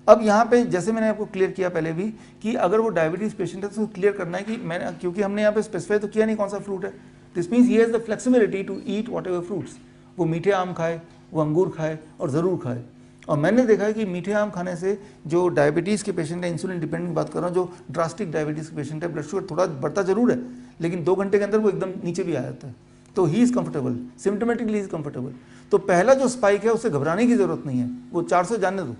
अब यहाँ पे जैसे मैंने आपको क्लियर किया पहले भी कि अगर वो डायबिटीज़ पेशेंट है तो क्लियर करना है कि मैंने, क्योंकि हमने यहाँ पे स्पेसिफाई तो किया नहीं कौन सा फ्रूट है, this means he has the flexibility to eat whatever fruits. वो मीठे आम खाए, वो अंगूर खाए, और ज़रूर खाए। और मैंने देखा है कि मीठे आम खाने से जो डायबिटीज़ के पेशेंट है, इंसुलिन डिपेंडेंट बात कर रहा हूँ, जो ड्रास्टिक डायबिटीज़ के पेशेंट है, ब्लड शुगर थोड़ा बढ़ता जरूर है, लेकिन 2 घंटे के अंदर वो एकदम नीचे भी आ जाता है। तो he is comfortable, symptomatically is comfortable. तो पहला जो स्पाइक है उससे घबराने की ज़रूरत नहीं है, वो 400 जाने दो,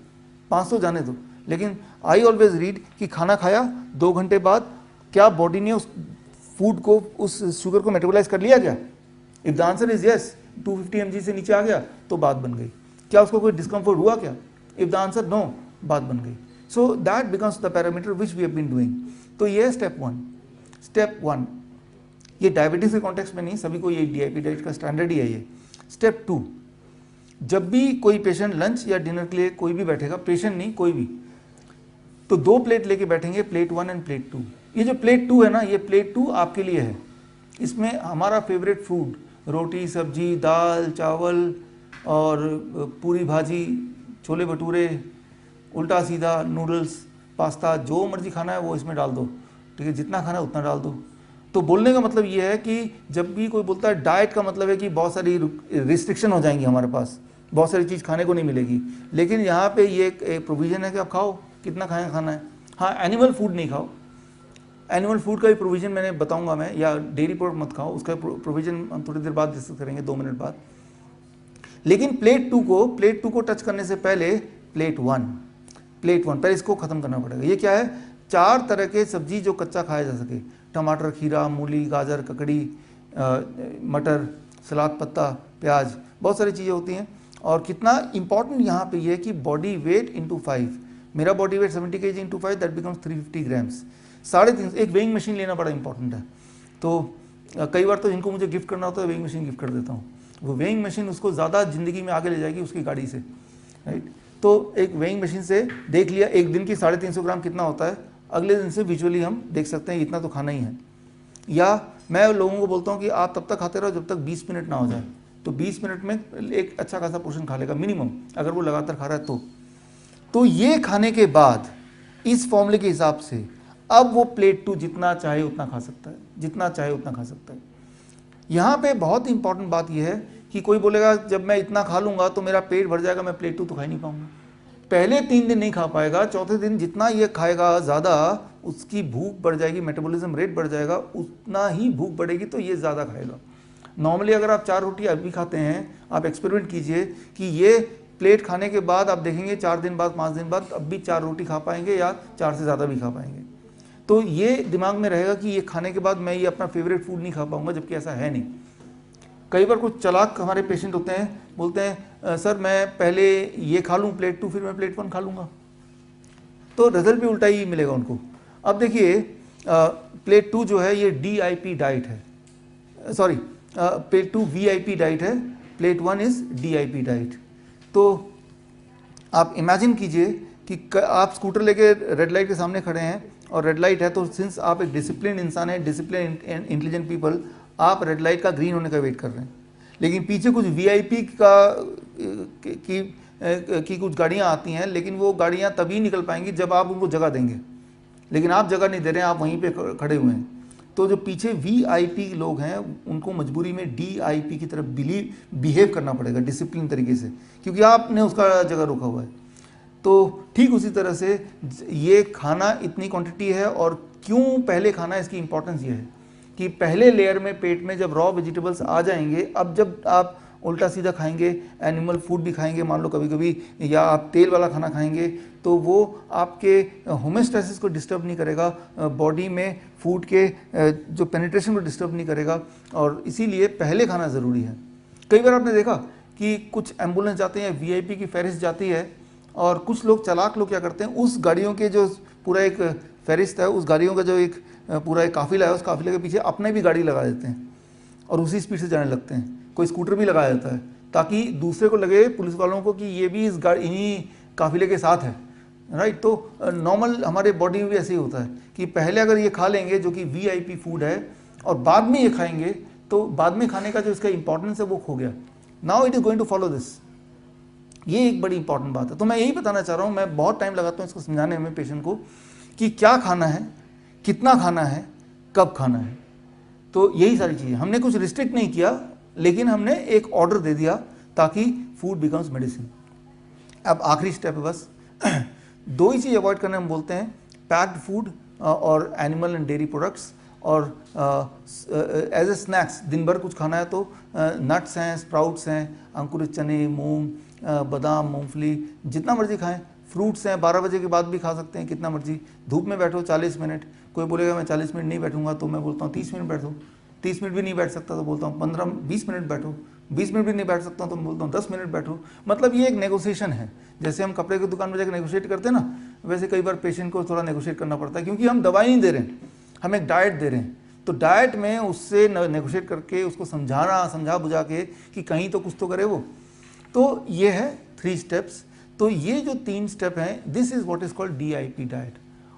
500 जाने दो। लेकिन आई ऑलवेज रीड कि खाना खाया 2 घंटे बाद क्या बॉडी ने उस फूड को, उस शुगर को मेटाबोलाइज कर लिया क्या? If the answer is yes, 250 mg से नीचे आ गया तो बात बन गई। क्या उसको कोई डिस्कम्फर्ट हुआ क्या? इफ द आंसर नो, बात बन गई। So that becomes the parameter which we have been doing. तो ये है स्टेप 1। स्टेप 1 ये डायबिटीज के कॉन्टेक्स्ट में नहीं, सभी को ये डीआईपी डाइट का स्टैंडर्ड ही है ये। स्टेप 2, जब भी कोई पेशेंट लंच या डिनर के लिए कोई भी बैठेगा, पेशेंट नहीं कोई भी, तो 2 प्लेट लेके बैठेंगे, प्लेट 1 एंड प्लेट 2। ये जो प्लेट 2 है ना, ये प्लेट 2 आपके लिए है। इसमें हमारा फेवरेट फूड, रोटी, सब्जी, दाल, चावल और पूरी भाजी, छोले भटूरे, उल्टा सीधा, नूडल्स, पास्ता, जो मर्जी खाना है वो इसमें डाल दो, ठीक है, जितना खाना है उतना डाल दो। तो बोलने का मतलब ये है कि जब भी कोई बोलता है डाइट का मतलब है कि बहुत सारी रिस्ट्रिक्शन हो जाएंगी हमारे पास, बहुत सारी चीज़ खाने को नहीं मिलेगी, लेकिन यहाँ पे ये एक प्रोविज़न है कि आप खाओ, कितना खाना है। हाँ, एनिमल फूड नहीं खाओ, एनिमल फूड का भी प्रोविज़न मैंने बताऊंगा मैं, या डेयरी प्रोडक्ट मत खाओ, उसका प्रोविज़न हम थोड़ी देर बाद डिस्कस करेंगे, 2 मिनट बाद। लेकिन प्लेट टू को टच करने से पहले प्लेट वन पहले इसको ख़त्म करना पड़ेगा। ये क्या है, 4 तरह के सब्जी जो कच्चा खाया जा सके, टमाटर, खीरा, मूली, गाजर, ककड़ी, मटर, सलाद पत्ता, प्याज, बहुत सारी चीज़ें होती हैं। और कितना इंपॉर्टेंट यहाँ पे ये है कि बॉडी वेट इंटू 5, मेरा body weight 70 kg into 5 that becomes 350 grams. 3.5 एक वेइंग मशीन लेना बड़ा इंपॉर्टेंट है। तो कई बार तो जिनको मुझे गिफ्ट करना होता है वेइंग मशीन गिफ्ट कर देता हूँ, वो वेइंग मशीन उसको ज़्यादा ज़िंदगी में आगे ले जाएगी उसकी गाड़ी से, राइट। तो एक वेइंग मशीन से देख लिया एक दिन की 350 ग्राम कितना होता है, अगले दिन से विजुअली हम देख सकते हैं इतना तो खाना ही है। या मैं लोगों को बोलता हूँ कि आप तब तक खाते रहो जब तक 20 मिनट ना हो जाए, तो 20 मिनट में एक अच्छा खासा पोर्शन खा लेगा मिनिमम, अगर वो लगातार खा रहा है तो ये खाने के बाद इस फॉर्मूले के हिसाब से अब वो प्लेट 2 जितना चाहे उतना खा सकता है, जितना चाहे उतना खा सकता है। यहाँ पे बहुत इंपॉर्टेंट बात यह है कि कोई बोलेगा जब मैं इतना खा लूँगा तो मेरा पेट भर जाएगा, मैं प्लेट 2 तो खा ही नहीं पाऊँगा। पहले 3 दिन नहीं खा पाएगा, चौथे दिन जितना ये खाएगा ज़्यादा उसकी भूख बढ़ जाएगी, मेटाबॉलिज्म रेट बढ़ जाएगा, उतना ही भूख बढ़ेगी तो ये ज़्यादा खाएगा। नॉर्मली अगर आप 4 रोटी अभी खाते हैं, आप एक्सपेरिमेंट कीजिए कि ये प्लेट खाने के बाद आप देखेंगे 4 दिन बाद 5 दिन बाद अब भी 4 रोटी खा पाएंगे या 4 से ज़्यादा भी खा पाएंगे। तो ये दिमाग में रहेगा कि ये खाने के बाद मैं ये अपना फेवरेट फूड नहीं खा पाऊंगा, जबकि ऐसा है नहीं। कई बार कुछ चालाक हमारे पेशेंट होते हैं, बोलते हैं सर मैं पहले ये खा लूँ प्लेट 2 फिर मैं प्लेट 1 खा लूँगा, तो रिजल्ट भी उल्टा ही मिलेगा उनको। अब देखिए प्लेट 2 जो है ये DIP डाइट है, सॉरी प्लेट 2 VIP डाइट है, प्लेट 1 इज़ DIP डाइट। तो आप इमेजिन कीजिए कि आप स्कूटर लेके रेड लाइट के सामने खड़े हैं और रेड लाइट है, तो सिंस आप एक डिसिप्लिन इंसान है, डिसिप्लिन इंटेलिजेंट पीपल, आप रेड लाइट का ग्रीन होने का वेट कर रहे हैं, लेकिन पीछे कुछ VIP की कुछ गाड़ियाँ आती हैं, लेकिन वो गाड़ियाँ तभी निकल पाएंगी जब आप उनको जगह देंगे, लेकिन आप जगह नहीं दे रहे हैं, आप वहीं पे खड़े हुए हैं। तो जो पीछे VIP लोग हैं उनको मजबूरी में DIP की तरफ बिहेव करना पड़ेगा डिसिप्लिन तरीके से, क्योंकि आपने उसका जगह रोका हुआ है। तो ठीक उसी तरह से ये खाना इतनी क्वांटिटी है, और क्यों पहले खाना है इसकी इंपॉर्टेंस ये है कि पहले लेयर में पेट में जब रॉ वेजिटेबल्स आ जाएंगे, अब जब आप उल्टा सीधा खाएंगे, एनिमल फूड भी खाएंगे मान लो कभी कभी, या आप तेल वाला खाना खाएंगे, तो वो आपके होमेस्टेसिस को डिस्टर्ब नहीं करेगा, बॉडी में फूड के जो पेनिट्रेशन को डिस्टर्ब नहीं करेगा, और इसीलिए पहले खाना ज़रूरी है। कई बार आपने देखा कि कुछ एम्बुलेंस जाते हैं, VIP की फहरिस्त जाती है, और कुछ लोग चालाक लोग क्या करते हैं, उस गाड़ियों के जो पूरा एक फहरिस्त है, उस गाड़ियों का जो एक पूरा एक काफिला है, उस काफिले के पीछे अपने भी गाड़ी लगा देते हैं और उसी स्पीड से जाने लगते हैं। कोई स्कूटर भी लगाया जाता है ताकि दूसरे को लगे, पुलिस वालों को, कि ये भी इस गाड़ी इन्हीं काफिले के साथ है, राइट। तो नॉर्मल हमारे बॉडी में भी ऐसे ही होता है कि पहले अगर ये खा लेंगे जो कि VIP फूड है और बाद में ये खाएंगे, तो बाद में खाने का जो इसका इंपॉर्टेंस है वो खो गया। Now it is going to follow this. ये एक बड़ी इंपॉर्टेंट बात है। तो मैं यही बताना चाह रहा हूँ, मैं बहुत टाइम लगाता हूँ इसको समझाने में पेशेंट को कि क्या खाना है, कितना खाना है, कब खाना है। तो यही सारी चीज़ें, हमने कुछ रिस्ट्रिक्ट नहीं किया, लेकिन हमने एक ऑर्डर दे दिया ताकि फूड बिकम्स मेडिसिन। अब आखिरी स्टेप है बस 2 ही चीज़ अवॉइड करना हम बोलते हैं, पैक्ड फूड और एनिमल एंड डेयरी प्रोडक्ट्स, और एज ए स्नैक्स दिन भर कुछ खाना है तो नट्स हैं, स्प्राउट्स हैं, अंकुरित चने, मूंग, बादाम, मूंगफली, जितना मर्जी खाएं। फ्रूट्स हैं, 12 बजे के बाद भी खा सकते हैं, कितना मर्जी। धूप में बैठो 40 मिनट, कोई बोलेगा मैं 40 मिनट नहीं बैठूंगा, तो मैं बोलता हूँ 30 मिनट बैठो। 30 मिनट भी नहीं बैठ सकता तो बोलता हूँ 15-20 मिनट बैठो। 20 मिनट भी नहीं बैठ सकता तो मैं बोलता हूँ 10 मिनट बैठो। मतलब ये एक नेगोशिएशन है, जैसे हम कपड़े की दुकान में जाकर नेगोशिएट करते हैं ना, वैसे कई बार पेशेंट को थोड़ा नेगोशिएट करना पड़ता है, क्योंकि हम दवाई नहीं दे रहे हैं, हम एक डाइट दे रहे हैं। तो डाइट में उससे नेगोशिएट करके उसको समझा बुझा के कि कहीं तो कुछ तो करे वो। तो ये है 3 स्टेप्स। तो ये जो 3 स्टेप हैं, this is what is called DIP diet.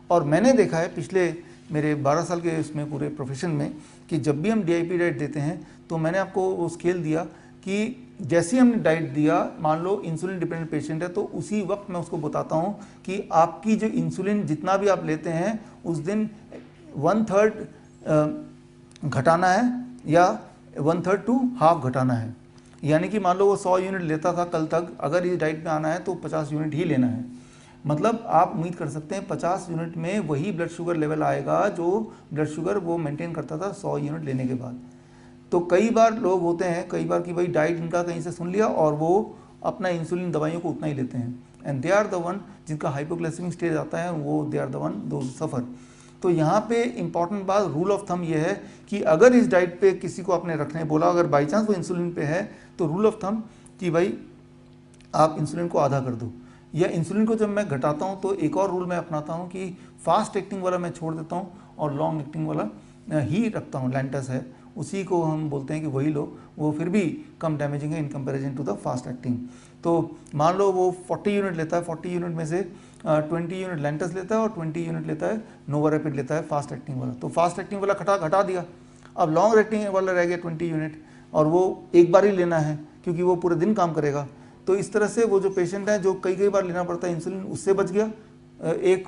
और मैंने देखा है पिछले मेरे 12 साल के इसमें पूरे प्रोफेशन में कि जब भी हम DIP डाइट देते हैं, तो मैंने आपको वो स्केल दिया कि जैसे ही हमने डाइट दिया, मान लो इंसुलिन डिपेंडेंट पेशेंट है, तो उसी वक्त मैं उसको बताता हूँ कि आपकी जो इंसुलिन जितना भी आप लेते हैं, उस दिन 1/3 घटाना है या 1/3 टू हाफ घटाना है। यानी कि मान लो वो 100 यूनिट लेता था कल तक, अगर इस डाइट में आना है तो 50 यूनिट ही लेना है। मतलब आप उम्मीद कर सकते हैं 50 यूनिट में वही ब्लड शुगर लेवल आएगा जो ब्लड शुगर वो मेंटेन करता था 100 यूनिट लेने के बाद। तो कई बार लोग होते हैं, कई बार कि भाई डाइट इनका कहीं से सुन लिया और वो अपना इंसुलिन दवाइयों को उतना ही लेते हैं, and they are the one जिनका हाइपोग्लाइसेमिक स्टेज आता है, वो दे आर द वन दो सफ़र। तो यहाँ पे इंपॉर्टेंट बात, रूल ऑफ थंब ये है कि अगर इस डाइट पे किसी को आपने रखने बोला, अगर बाई चांस वो इंसुलिन पे है, तो रूल ऑफ थंब कि भाई आप इंसुलिन को आधा कर दो। या इंसुलिन को जब मैं घटाता हूँ तो एक और रूल मैं अपनाता हूँ कि फास्ट एक्टिंग वाला मैं छोड़ देता हूँ और लॉन्ग एक्टिंग वाला ही रखता हूँ। लैंटस है, उसी को हम बोलते हैं कि वही लो, वो फिर भी कम डैमेजिंग है in comparison to the fast acting. तो मान लो वो 40 यूनिट लेता है, 40 यूनिट में से 20 यूनिट लैंटस लेता है और 20 यूनिट लेता है नोवारैपिड लेता है फास्ट एक्टिंग वाला। तो फास्ट एक्टिंग वाला घटा दिया, अब लॉन्ग एक्टिंग वाला रह गया 20 यूनिट, और वो एक बार ही लेना है क्योंकि वो पूरे दिन काम करेगा। तो इस तरह से वो जो पेशेंट है जो कई बार लेना पड़ता है इंसुलिन, उससे बच गया। एक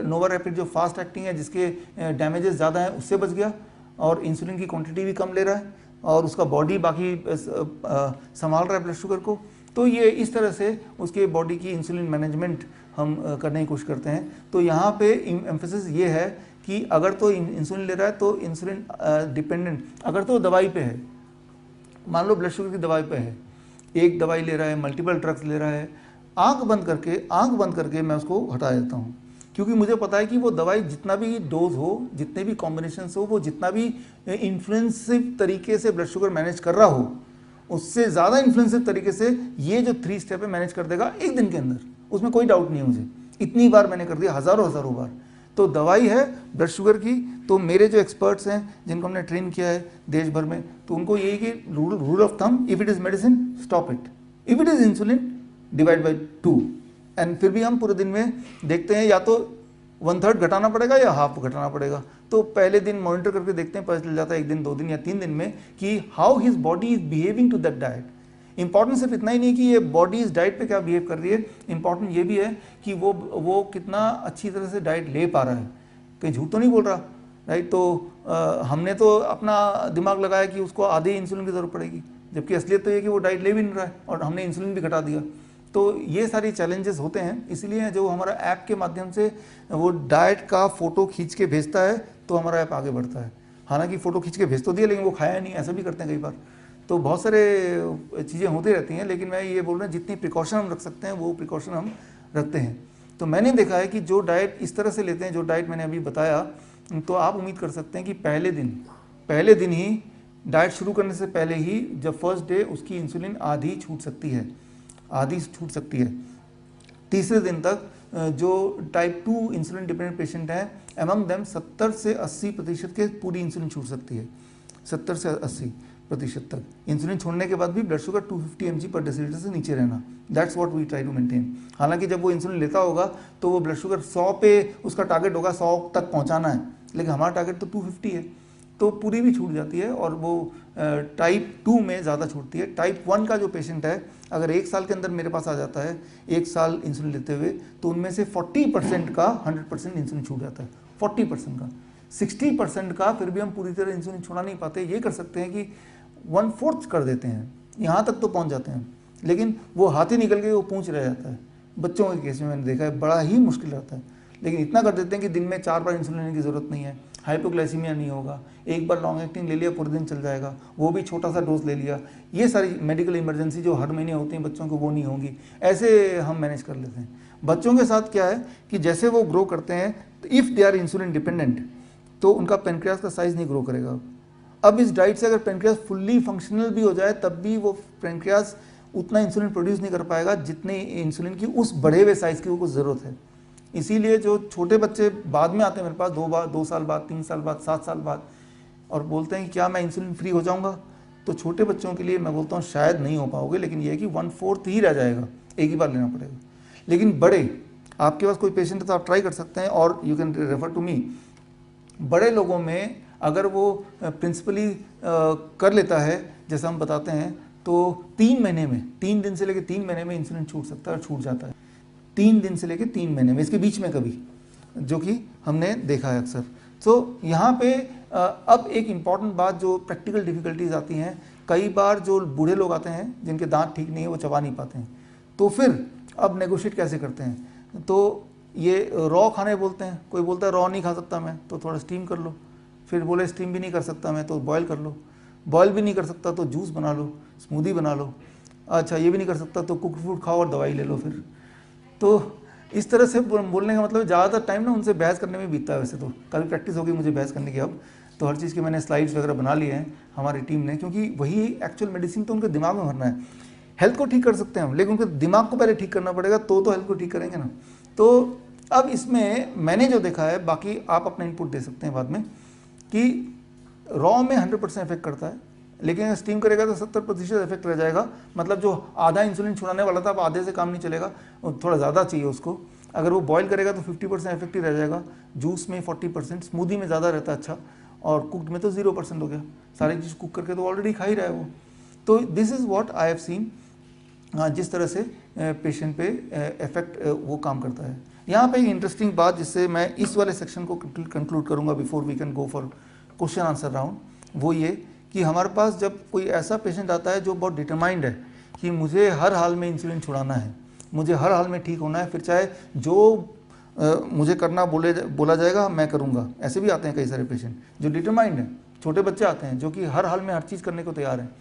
नोवारैपिड जो फास्ट एक्टिंग है जिसके डैमेजेस ज़्यादा हैं, उससे बच गया, और इंसुलिन की क्वांटिटी भी कम ले रहा है और उसका बॉडी बाकी संभाल रहा है ब्लड शुगर को। तो ये इस तरह से उसके बॉडी की इंसुलिन मैनेजमेंट हम करने की कोशिश करते हैं। तो यहाँ पे एम्फेसिस ये है कि अगर तो इंसुलिन ले रहा है तो इंसुलिन डिपेंडेंट, अगर तो दवाई पे है, मान लो ब्लड शुगर की दवाई पे है, एक दवाई ले रहा है, मल्टीपल ड्रग्स ले रहा है, आंख बंद करके मैं उसको हटा देता हूँ, क्योंकि मुझे पता है कि वो दवाई जितना भी डोज हो, जितने भी कॉम्बिनेशन हो, वो जितना भी इन्फ्लुएंसिव तरीके से ब्लड शुगर मैनेज कर रहा हो, उससे ज़्यादा इन्फ्लुएंसिव तरीके से ये जो 3 स्टेप है मैनेज कर देगा एक दिन के अंदर, उसमें कोई डाउट नहीं है मुझे। इतनी बार मैंने कर दिया, हज़ारों बार। तो दवाई है ब्लड शुगर की, तो मेरे जो एक्सपर्ट्स हैं जिनको हमने ट्रेन किया है देश भर में, तो उनको यही कि rule of thumb, if it is medicine stop it, if it is insulin divide by 2। And फिर भी हम पूरे दिन में देखते हैं या तो 1/3 घटाना पड़ेगा या हाफ घटाना पड़ेगा। तो पहले दिन मॉनिटर करके देखते हैं, पता चल जाता है 1 दिन 2 दिन या 3 दिन में कि how his body is behaving to that diet. Important सिर्फ इतना ही नहीं कि ये बॉडी इस डाइट पे क्या बिहेव कर रही है, इंपॉर्टेंट ये भी है कि वो कितना अच्छी तरह से डाइट ले पा रहा है, कहीं झूठ तो नहीं बोल रहा, राइट। तो हमने तो अपना दिमाग लगाया कि उसको आधे इंसुलिन की ज़रूरत पड़ेगी, जबकि असलियत तो ये कि वो डाइट ले भी नहीं रहा है और हमने इंसुलिन भी घटा दिया। तो ये सारी चैलेंजेस होते हैं, इसलिए जो हमारा ऐप के माध्यम से वो डाइट का फ़ोटो खींच के भेजता है तो हमारा ऐप आगे बढ़ता है। हालांकि फ़ोटो खींच के भेज तो दिया लेकिन वो खाया नहीं, ऐसा भी करते हैं कई बार। तो बहुत सारे चीज़ें होती रहती हैं, लेकिन मैं ये बोल रहा हूँ जितनी प्रिकॉशन हम रख सकते हैं वो प्रिकॉशन हम रखते हैं। तो मैंने देखा है कि जो डाइट इस तरह से लेते हैं, जो डाइट मैंने अभी बताया, तो आप उम्मीद कर सकते हैं कि पहले दिन ही डाइट शुरू करने से पहले ही जब फर्स्ट डे उसकी इंसुलिन आधी छूट सकती है। तीसरे दिन तक जो टाइप 2 इंसुलिन डिपेंडेंट पेशेंट हैं, अमंग देम 70 से 80% के पूरी इंसुलिन छूट सकती है। 70 से 80% तक इंसुलिन छोड़ने के बाद भी ब्लड शुगर 250 mg पर डेसीलीटर से नीचे रहना, that's what we try to maintain. हालांकि जब वो इंसुलिन लेता होगा तो वो ब्लड शुगर 100 पे उसका टारगेट होगा, 100 तक पहुंचाना है, लेकिन हमारा टारगेट तो 250 है, तो पूरी भी छूट जाती है और वो टाइप 2 में ज़्यादा छूटती है। टाइप 1 का जो पेशेंट है, अगर 1 साल के अंदर मेरे पास आ जाता है 1 साल इंसुलिन लेते हुए, तो उनमें से 40% का 100% इंसुलिन छूट जाता है, 40% का। 60% का फिर भी हम पूरी तरह इंसुलिन छोड़ा नहीं पाते। ये कर सकते हैं कि 1/4 कर देते हैं, यहाँ तक तो पहुँच जाते हैं, लेकिन वो हाथ ही निकल के वो पूंछ रह जाता है। बच्चों के केस में मैंने देखा है बड़ा ही मुश्किल रहता है, लेकिन इतना कर देते हैं कि दिन में 4 बार इंसुलिन लेने की ज़रूरत नहीं है, हाइपोग्लाइसीमिया नहीं होगा, एक बार लॉन्ग एक्टिंग ले लिया पूरे दिन चल जाएगा, वो भी छोटा सा डोज ले लिया। ये सारी मेडिकल इमरजेंसी जो हर महीने होती हैं बच्चों को, वो नहीं होंगी, ऐसे हम मैनेज कर लेते हैं। बच्चों के साथ क्या है कि जैसे वो ग्रो करते हैं, तो if they are insulin dependent, तो उनका पेनक्रियास का साइज़ नहीं ग्रो करेगा। अब इस डाइट से अगर पेनक्रियास फुल्ली फंक्शनल भी हो जाए, तब भी वो पेनक्रियास उतना इंसुलिन प्रोड्यूस नहीं कर पाएगा जितने इंसुलिन की उस बढ़े हुए साइज़ की उसको ज़रूरत है। इसीलिए जो छोटे बच्चे बाद में आते हैं मेरे पास 2 साल बाद, 3 साल बाद, 7 साल बाद, और बोलते हैं कि क्या मैं इंसुलिन फ्री हो जाऊंगा, तो छोटे बच्चों के लिए मैं बोलता हूँ शायद नहीं हो पाओगे, लेकिन यह है कि 1/4 ही रह जाएगा, एक ही बार लेना पड़ेगा। लेकिन बड़े, आपके पास कोई पेशेंट है तो आप ट्राई कर सकते हैं, और you can refer to me. बड़े लोगों में अगर वो प्रिंसिपली कर लेता है जैसा हम बताते हैं, तो 3 महीने में, 3 दिन से लेकर 3 महीने में इंसुलिन छूट सकता है और छूट जाता है। 3 दिन से लेकर 3 महीने में, इसके बीच में कभी, जो कि हमने देखा है अक्सर। तो यहाँ पे अब एक इम्पॉर्टेंट बात, जो प्रैक्टिकल डिफ़िकल्टीज आती हैं, कई बार जो बूढ़े लोग आते हैं जिनके दांत ठीक नहीं है, वो चबा नहीं पाते हैं, तो फिर अब नेगोशिएट कैसे करते हैं? तो ये रॉ खाने बोलते हैं, कोई बोलता है रॉ नहीं खा सकता मैं, तो थोड़ा स्टीम कर लो, फिर बोले स्टीम भी नहीं कर सकता मैं तो बॉयल कर लो, बॉयल भी नहीं कर सकता तो जूस बना लो, स्मूदी बना लो, अच्छा ये भी नहीं कर सकता तो कुक्ड फूड खाओ और दवाई ले लो फिर। तो इस तरह से बोलने का मतलब ज़्यादातर टाइम ना उनसे बहस करने में बीतता है। वैसे तो काफ़ी प्रैक्टिस होगी मुझे बहस करने की अब, तो हर चीज़ के मैंने स्लाइड्स वगैरह बना लिए हैं हमारी टीम ने, क्योंकि वही एक्चुअल मेडिसिन तो उनके दिमाग में भरना है। हेल्थ को ठीक कर सकते हैं हम, लेकिन उनके दिमाग को पहले ठीक करना पड़ेगा, तो हेल्थ को ठीक करेंगे ना। तो अब इसमें मैंने जो देखा है, बाकी आप अपना इनपुट दे सकते हैं बाद में, कि रॉ में 100% इफेक्ट करता है, लेकिन अगर स्टीम करेगा तो 70% इफेक्ट रह जाएगा। मतलब जो आधा इंसुलिन छुड़ाने वाला था, अब आधे से काम नहीं चलेगा, थोड़ा ज़्यादा चाहिए उसको। अगर वो बॉयल करेगा तो 50% इफेक्टिव रह जाएगा, जूस में 40%, स्मूदी में ज़्यादा रहता है अच्छा, और कुकड में तो 0% हो गया। सारी चीज़ कुक करके तो ऑलरेडी खा ही रहा है वो। तो this is what I have seen, जिस तरह से पेशेंट पे इफेक्ट वो काम करता है। यहाँ पे एक इंटरेस्टिंग बात, जिससे मैं इस वाले सेक्शन को कंक्लूड करूँगा before we can go for question answer round, वो ये कि हमारे पास जब कोई ऐसा पेशेंट आता है जो बहुत डिटरमाइंड है कि मुझे हर हाल में इंसुलिन छुड़ाना है, मुझे हर हाल में ठीक होना है, फिर चाहे जो मुझे करना बोला जाएगा मैं करूँगा। ऐसे भी आते हैं कई सारे पेशेंट जो डिटरमाइंड हैं, छोटे बच्चे आते हैं जो कि हर हाल में हर चीज़ करने को तैयार हैं।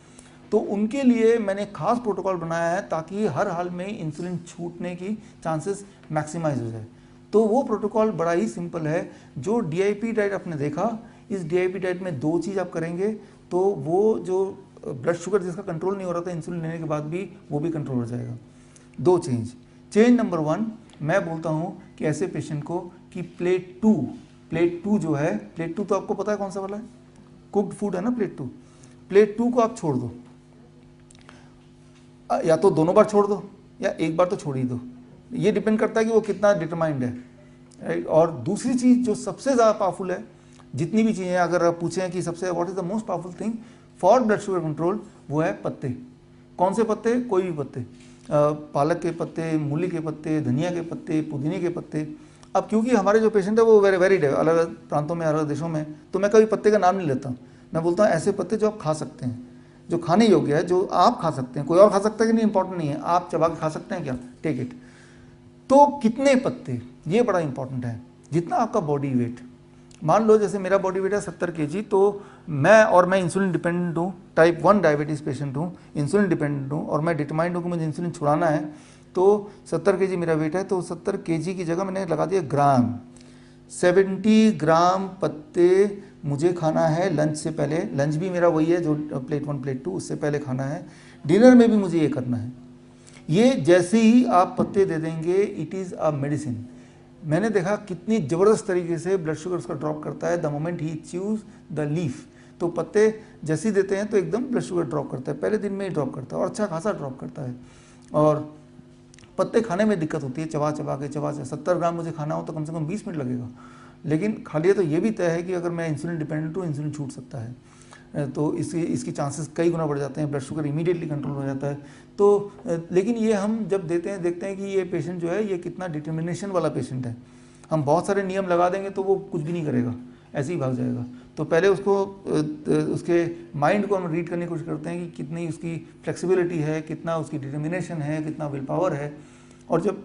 तो उनके लिए मैंने खास प्रोटोकॉल बनाया है ताकि हर हाल में इंसुलिन छूटने की चांसेस मैक्सिमाइज हो जाए। तो वो प्रोटोकॉल बड़ा ही सिंपल है। जो DIP डाइट आपने देखा, इस DIP डाइट में 2 चीज़ आप करेंगे तो वो जो ब्लड शुगर जिसका कंट्रोल नहीं हो रहा था इंसुलिन लेने के बाद भी, वो भी कंट्रोल हो जाएगा। 2 चेंज नंबर 1 मैं बोलता हूँ कि ऐसे पेशेंट को कि प्लेट 2 जो है, प्लेट 2 तो आपको पता है कौन सा वाला है, कुक्ड फूड है ना प्लेट 2 को आप छोड़ दो, या तो दोनों बार छोड़ दो या एक बार तो छोड़ ही दो। ये डिपेंड करता है कि वो कितना डिटरमाइंड है, राइट। और दूसरी चीज़ जो सबसे ज़्यादा पावरफुल है, जितनी भी चीज़ें अगर आप पूछें कि सबसे what is the most powerful thing for blood sugar control, वो है पत्ते। कौन से पत्ते? कोई भी पत्ते, पालक के पत्ते, मूली के पत्ते, धनिया के पत्ते, पुदीने के पत्ते। अब क्योंकि हमारे जो पेशेंट है वो वेरीड है, अलग अलग प्रांतों में, अलग देशों में, तो मैं कभी पत्ते का नाम नहीं लेता। मैं बोलता हूँ ऐसे पत्ते जो आप खा सकते हैं, जो खाने योग्य है, जो आप खा सकते हैं। कोई और खा सकता है कि नहीं इंपॉर्टेंट नहीं है, आप चबा के खा सकते हैं क्या, टेक इट। तो कितने पत्ते, ये बड़ा इंपॉर्टेंट है। जितना आपका बॉडी वेट, मान लो जैसे मेरा बॉडी वेट है 70 kg, तो मैं इंसुलिन डिपेंडेंट हूँ, टाइप 1 डायबिटीज़ पेशेंट हूँ, इंसुलिन डिपेंडेंट हूँ, और मैं डिटरमाइंड हूँ कि मुझे इंसुलिन छुड़ाना है। तो 70 kg मेरा वेट है, तो 70 kg की जगह मैंने लगा दिया ग्राम। 70 ग्राम पत्ते मुझे खाना है लंच से पहले। लंच भी मेरा वही है जो प्लेट 1 प्लेट 2, उससे पहले खाना है। डिनर में भी मुझे ये करना है। ये जैसे ही आप पत्ते दे देंगे, इट इज़ अ मेडिसिन। मैंने देखा कितनी ज़बरदस्त तरीके से ब्लड शुगर उसका ड्रॉप करता है द मोमेंट ही च्यूज़ द लीफ। तो पत्ते जैसे ही देते हैं तो एकदम ब्लड शुगर ड्रॉप करता है, पहले दिन में ही ड्रॉप करता है, और अच्छा खासा ड्रॉप करता है। और पत्ते खाने में दिक्कत होती है, चबा के 70 ग्राम मुझे खाना हो तो कम से कम 20 मिनट लगेगा, लेकिन खा लिया तो ये भी तय है कि अगर मैं इंसुलिन डिपेंडेंट हूँ, इंसुलिन छूट सकता है। तो इसकी चांसेस कई गुना बढ़ जाते हैं, ब्लड शुगर इमीडिएटली कंट्रोल हो जाता है। तो लेकिन ये हम जब देते हैं, देखते हैं कि ये पेशेंट जो है ये कितना डिटर्मिनेशन वाला पेशेंट है। हम बहुत सारे नियम लगा देंगे तो वो कुछ भी नहीं करेगा, ऐसे ही भाग जाएगा। तो पहले उसको उसके माइंड को हम रीड करने की कोशिश करते हैं कि कितनी उसकी फ्लेक्सिबिलिटी है, कितना उसकी डिटर्मिनेशन है, कितना विल पावर है। और जब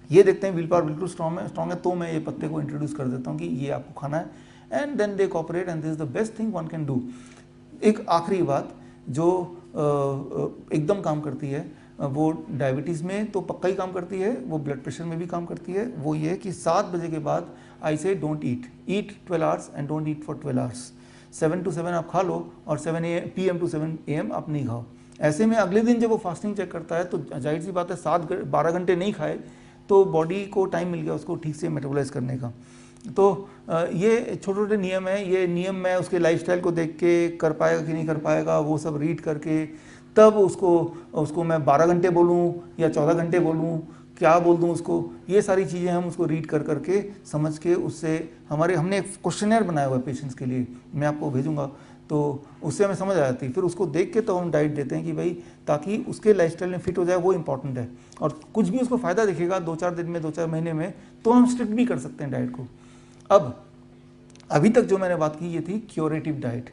ये देखते हैं विल पावर बिल्कुल स्ट्रॉन्ग है, तो मैं ये पत्ते को इंट्रोड्यूस कर देता हूँ कि ये आपको खाना है, and then they cooperate, and this is the best thing one can do. एक आखिरी बात जो एकदम काम करती है, वो डायबिटीज़ में तो पक्का ही काम करती है, वो ब्लड प्रेशर में भी काम करती है। वो ये कि 7 बजे के बाद आई से don't eat 12 hours and don't eat for 12 hours. 7 to 7 आप खा लो, और 7 PM to 7 AM आप नहीं खाओ। ऐसे में अगले दिन जब वो फास्टिंग चेक करता है तो जाहिर सी बात है 12 घंटे नहीं खाए तो बॉडी को टाइम मिल गया उसको ठीक से मेटाबोलाइज करने का। तो ये छोटे छोटे नियम है, ये नियम मैं उसके लाइफस्टाइल को देख के कर पाएगा कि नहीं कर पाएगा वो सब रीड करके तब उसको मैं 12 घंटे बोलूँ या 14 घंटे बोलूँ, क्या बोल दूँ उसको, ये सारी चीज़ें हम उसको रीड कर करके समझ के उससे हमने एक क्वेश्चनर बनाया हुआ है पेशेंट्स के लिए, मैं आपको भेजूँगा, तो उससे हमें समझ आ जाती है। फिर उसको देख के तो हम डाइट देते हैं कि भाई ताकि उसके लाइफस्टाइल में फिट हो जाए, वो इंपॉर्टेंट है। और कुछ भी उसको फ़ायदा दिखेगा 2-4 दिन में, 2-4 महीने में, तो हम स्ट्रिक्ट भी कर सकते हैं डाइट को। अब अभी तक जो मैंने बात की ये थी क्योरेटिव डाइट,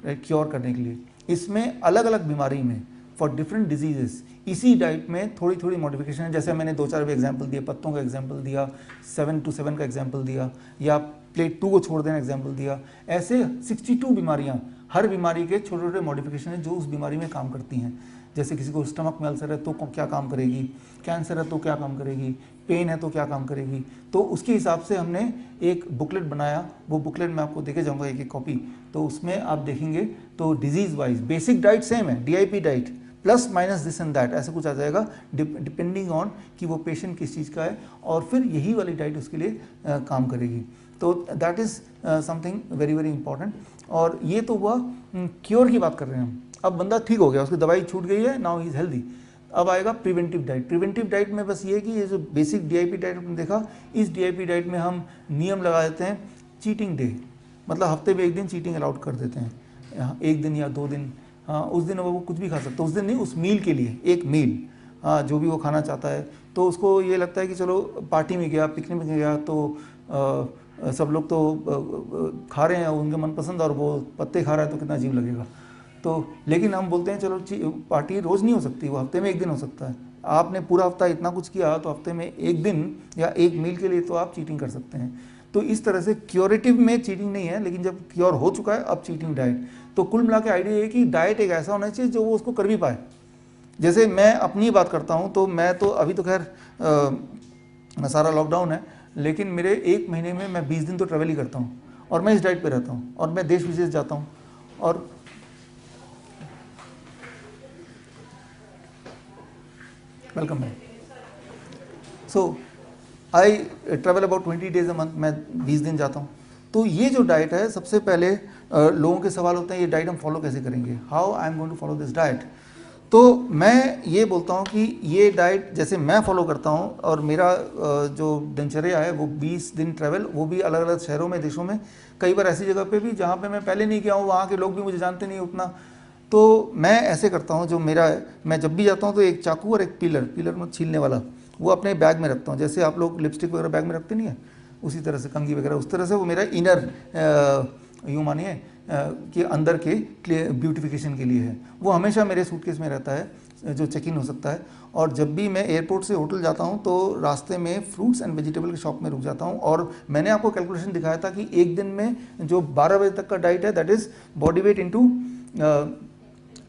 क्योर करने के लिए। इसमें अलग अलग बीमारी में फॉर डिफरेंट डिजीजेस इसी डाइट में थोड़ी थोड़ी मॉडिफिकेशन है। जैसे मैंने 2-4 भी एग्जाम्पल दिए, पत्तों का एग्जाम्पल दिया, 7 to 7 का एग्जाम्पल दिया, या प्लेट 2 को छोड़ देना एग्जाम्पल दिया। ऐसे 62 बीमारियाँ, हर बीमारी के छोटे छोटे मॉडिफिकेशन हैं जो उस बीमारी में काम करती हैं। जैसे किसी को स्टमक में अल्सर है तो क्या काम करेगी, कैंसर है तो क्या काम करेगी, पेन है तो क्या काम करेगी। तो उसके हिसाब से हमने एक बुकलेट बनाया, वो बुकलेट मैं आपको देके जाऊंगा एक कॉपी। तो उसमें आप देखेंगे तो disease wise basic diet same है, DIP diet plus minus this and that ऐसे कुछ आ जाएगा, डिपेंडिंग ऑन कि वो पेशेंट किस चीज़ का है, और फिर यही वाली डाइट उसके लिए काम करेगी। तो that is something very very important. और ये तो हुआ क्योर की बात कर रहे हैं हम। अब बंदा ठीक हो गया, उसकी दवाई छूट गई है, नाउ ही इज़ हेल्दी। अब आएगा प्रिवेंटिव डाइट। प्रिवेंटिव डाइट में बस ये है कि ये जो बेसिक DIP डाइट आपने देखा, इस DIP डाइट में हम नियम लगा देते हैं चीटिंग डे, मतलब हफ्ते में एक दिन चीटिंग अलाउड कर देते हैं, 1 दिन या 2 दिन। हाँ, उस दिन वो कुछ भी खा सकता है, उस दिन नहीं, उस मील के लिए एक मील, हाँ, जो भी वो खाना चाहता है। तो उसको ये लगता है कि चलो पार्टी में गया, पिकनिक में गया, तो सब लोग तो खा रहे हैं उनके मनपसंद, और वो पत्ते खा रहा है तो कितना अजीब लगेगा। तो लेकिन हम बोलते हैं चलो पार्टी रोज़ नहीं हो सकती, वो हफ्ते में 1 दिन हो सकता है। आपने पूरा हफ्ता इतना कुछ किया तो हफ्ते में 1 दिन या 1 मील के लिए तो आप चीटिंग कर सकते हैं। तो इस तरह से क्योरेटिव में चीटिंग नहीं है, लेकिन जब क्योर हो चुका है अब चीटिंग डाइट। तो कुल मिला के आइडिया ये कि डाइट एक ऐसा होना चाहिए जो वो उसको कर भी पाए। जैसे मैं अपनी बात करता हूँ तो मैं तो अभी तो खैर सारा लॉकडाउन है, लेकिन मेरे 1 महीने में मैं 20 दिन तो ट्रैवल ही करता हूँ, और मैं इस डाइट पे रहता हूँ, और मैं देश विदेश जाता हूँ। और welcome ma'am. So I travel about 20 days a month, मैं 20 दिन जाता हूँ। तो ये जो डाइट है, सबसे पहले लोगों के सवाल होते हैं ये डाइट हम फॉलो कैसे करेंगे, how I am going to follow this diet. तो मैं ये बोलता हूँ कि ये डाइट जैसे मैं फॉलो करता हूँ, और मेरा जो दिनचर्या है वो 20 दिन ट्रैवल, वो भी अलग अलग शहरों में, देशों में, कई बार ऐसी जगह पे भी जहाँ पे मैं पहले नहीं गया हूँ, वहाँ के लोग भी मुझे जानते नहीं उतना। तो मैं ऐसे करता हूँ, जो मेरा है, मैं जब भी जाता हूँ तो एक चाकू और एक पीलर में छीलने वाला, वो अपने बैग में रखता हूँ। जैसे आप लोग लिपस्टिक वगैरह बैग में रखते नहीं है, उसी तरह से कंघी वगैरह, उस तरह से वो मेरा इनर यूँ मानिए कि अंदर के ब्यूटिफिकेशन के लिए है। वो हमेशा मेरे सूटकेस में रहता है, जो चेक इन हो सकता है। और जब भी मैं एयरपोर्ट से होटल जाता हूँ तो रास्ते में फ्रूट्स एंड वेजिटेबल की शॉप में रुक जाता हूँ। और मैंने आपको कैलकुलेशन दिखाया था कि एक दिन में जो 12 बजे तक का डाइट है, that is body weight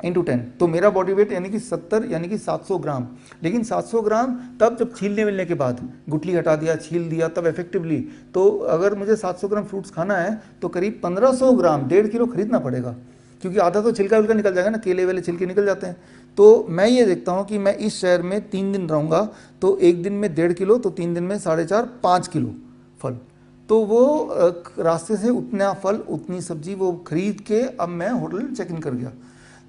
into 10। तो मेरा बॉडी वेट यानी कि 70 यानी कि 700 ग्राम। लेकिन 700 ग्राम तब जब छीलने मिलने के बाद, गुठली हटा दिया, छील दिया, तब इफेक्टिवली। तो अगर मुझे 700 ग्राम फ्रूट्स खाना है तो करीब 1500 ग्राम, 1.5 किलो खरीदना पड़ेगा, क्योंकि आधा तो छिलका विलका निकल जाएगा ना, केले वाले छिलके निकल जाते हैं। तो मैं ये देखता हूँ कि मैं इस शहर में 3 दिन रहूँगा, तो एक दिन में 1.5 किलो, तो 3 दिन में 4.5-5 किलो फल। तो वो रास्ते से उतना फल, उतनी सब्जी वो खरीद के अब मैं होटल चेक इन कर गया।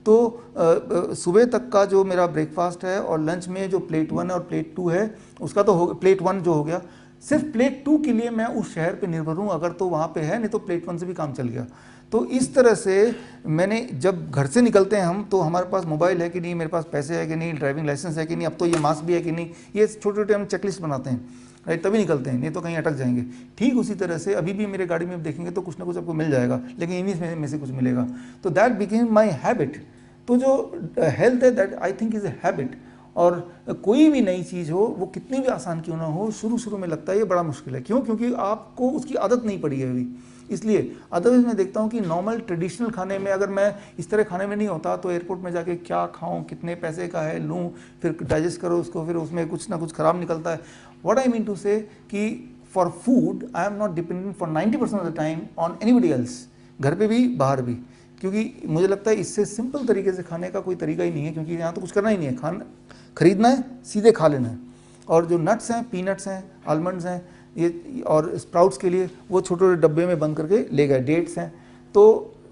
तो सुबह तक का जो मेरा ब्रेकफास्ट है, और लंच में जो प्लेट 1 और प्लेट 2 है, उसका तो प्लेट 1 जो हो गया, सिर्फ प्लेट 2 के लिए मैं उस शहर पे निर्भर हूँ। अगर तो वहाँ पे है, नहीं तो प्लेट 1 से भी काम चल गया। तो इस तरह से मैंने, जब घर से निकलते हैं हम, तो हमारे पास मोबाइल है कि नहीं, मेरे पास पैसे है कि नहीं, ड्राइविंग लाइसेंस है कि नहीं, अब तो ये मास्क भी है कि नहीं, ये छोटे छोटे हम चेकलिस्ट बनाते हैं, राइट, तभी निकलते हैं, नहीं तो कहीं अटक जाएंगे। ठीक उसी तरह से अभी भी मेरे गाड़ी में देखेंगे तो कुछ ना कुछ आपको मिल जाएगा, लेकिन इन्हीं में से कुछ मिलेगा। तो दैट बिकेम माई हैबिट। तो जो हेल्थ है, that I think is a habit. और कोई भी नई चीज़ हो, वो कितनी भी आसान क्यों ना हो, शुरू में लगता है ये बड़ा मुश्किल है। क्यों? क्योंकि आपको उसकी आदत नहीं पड़ी है अभी, इसलिए। अदरवाइज मैं देखता हूँ कि नॉर्मल ट्रेडिशनल खाने में, अगर मैं इस तरह खाने में नहीं होता तो एयरपोर्ट में जाके क्या खाऊं, कितने पैसे का है लूं, फिर डाइजेस्ट करो उसको, फिर उसमें कुछ ना कुछ खराब निकलता है। व्हाट आई मीन टू से कि for food I am not dependent for 90% of the time on anybody else, घर पे भी बाहर भी। क्योंकि मुझे लगता है इससे सिंपल तरीके से खाने का कोई तरीका ही नहीं है, क्योंकि यहाँ तो कुछ करना ही नहीं है, खाना खरीदना है, सीधे खा लेना है। और जो नट्स हैं, पीनट्स हैं, आलमंड्स हैं, ये और स्प्राउट्स के लिए वो छोटे छोटे डब्बे में बंद करके ले गए, डेट्स हैं। तो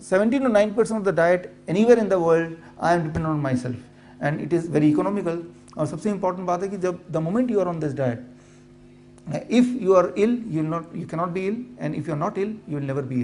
70 to 9% of the diet anywhere in the world I am depend on myself, and it is very economical. और सबसे इंपॉर्टेंट बात है कि जब the moment you are on this diet, if you are ill, you cannot be ill, and if you are not ill, you will never be ill.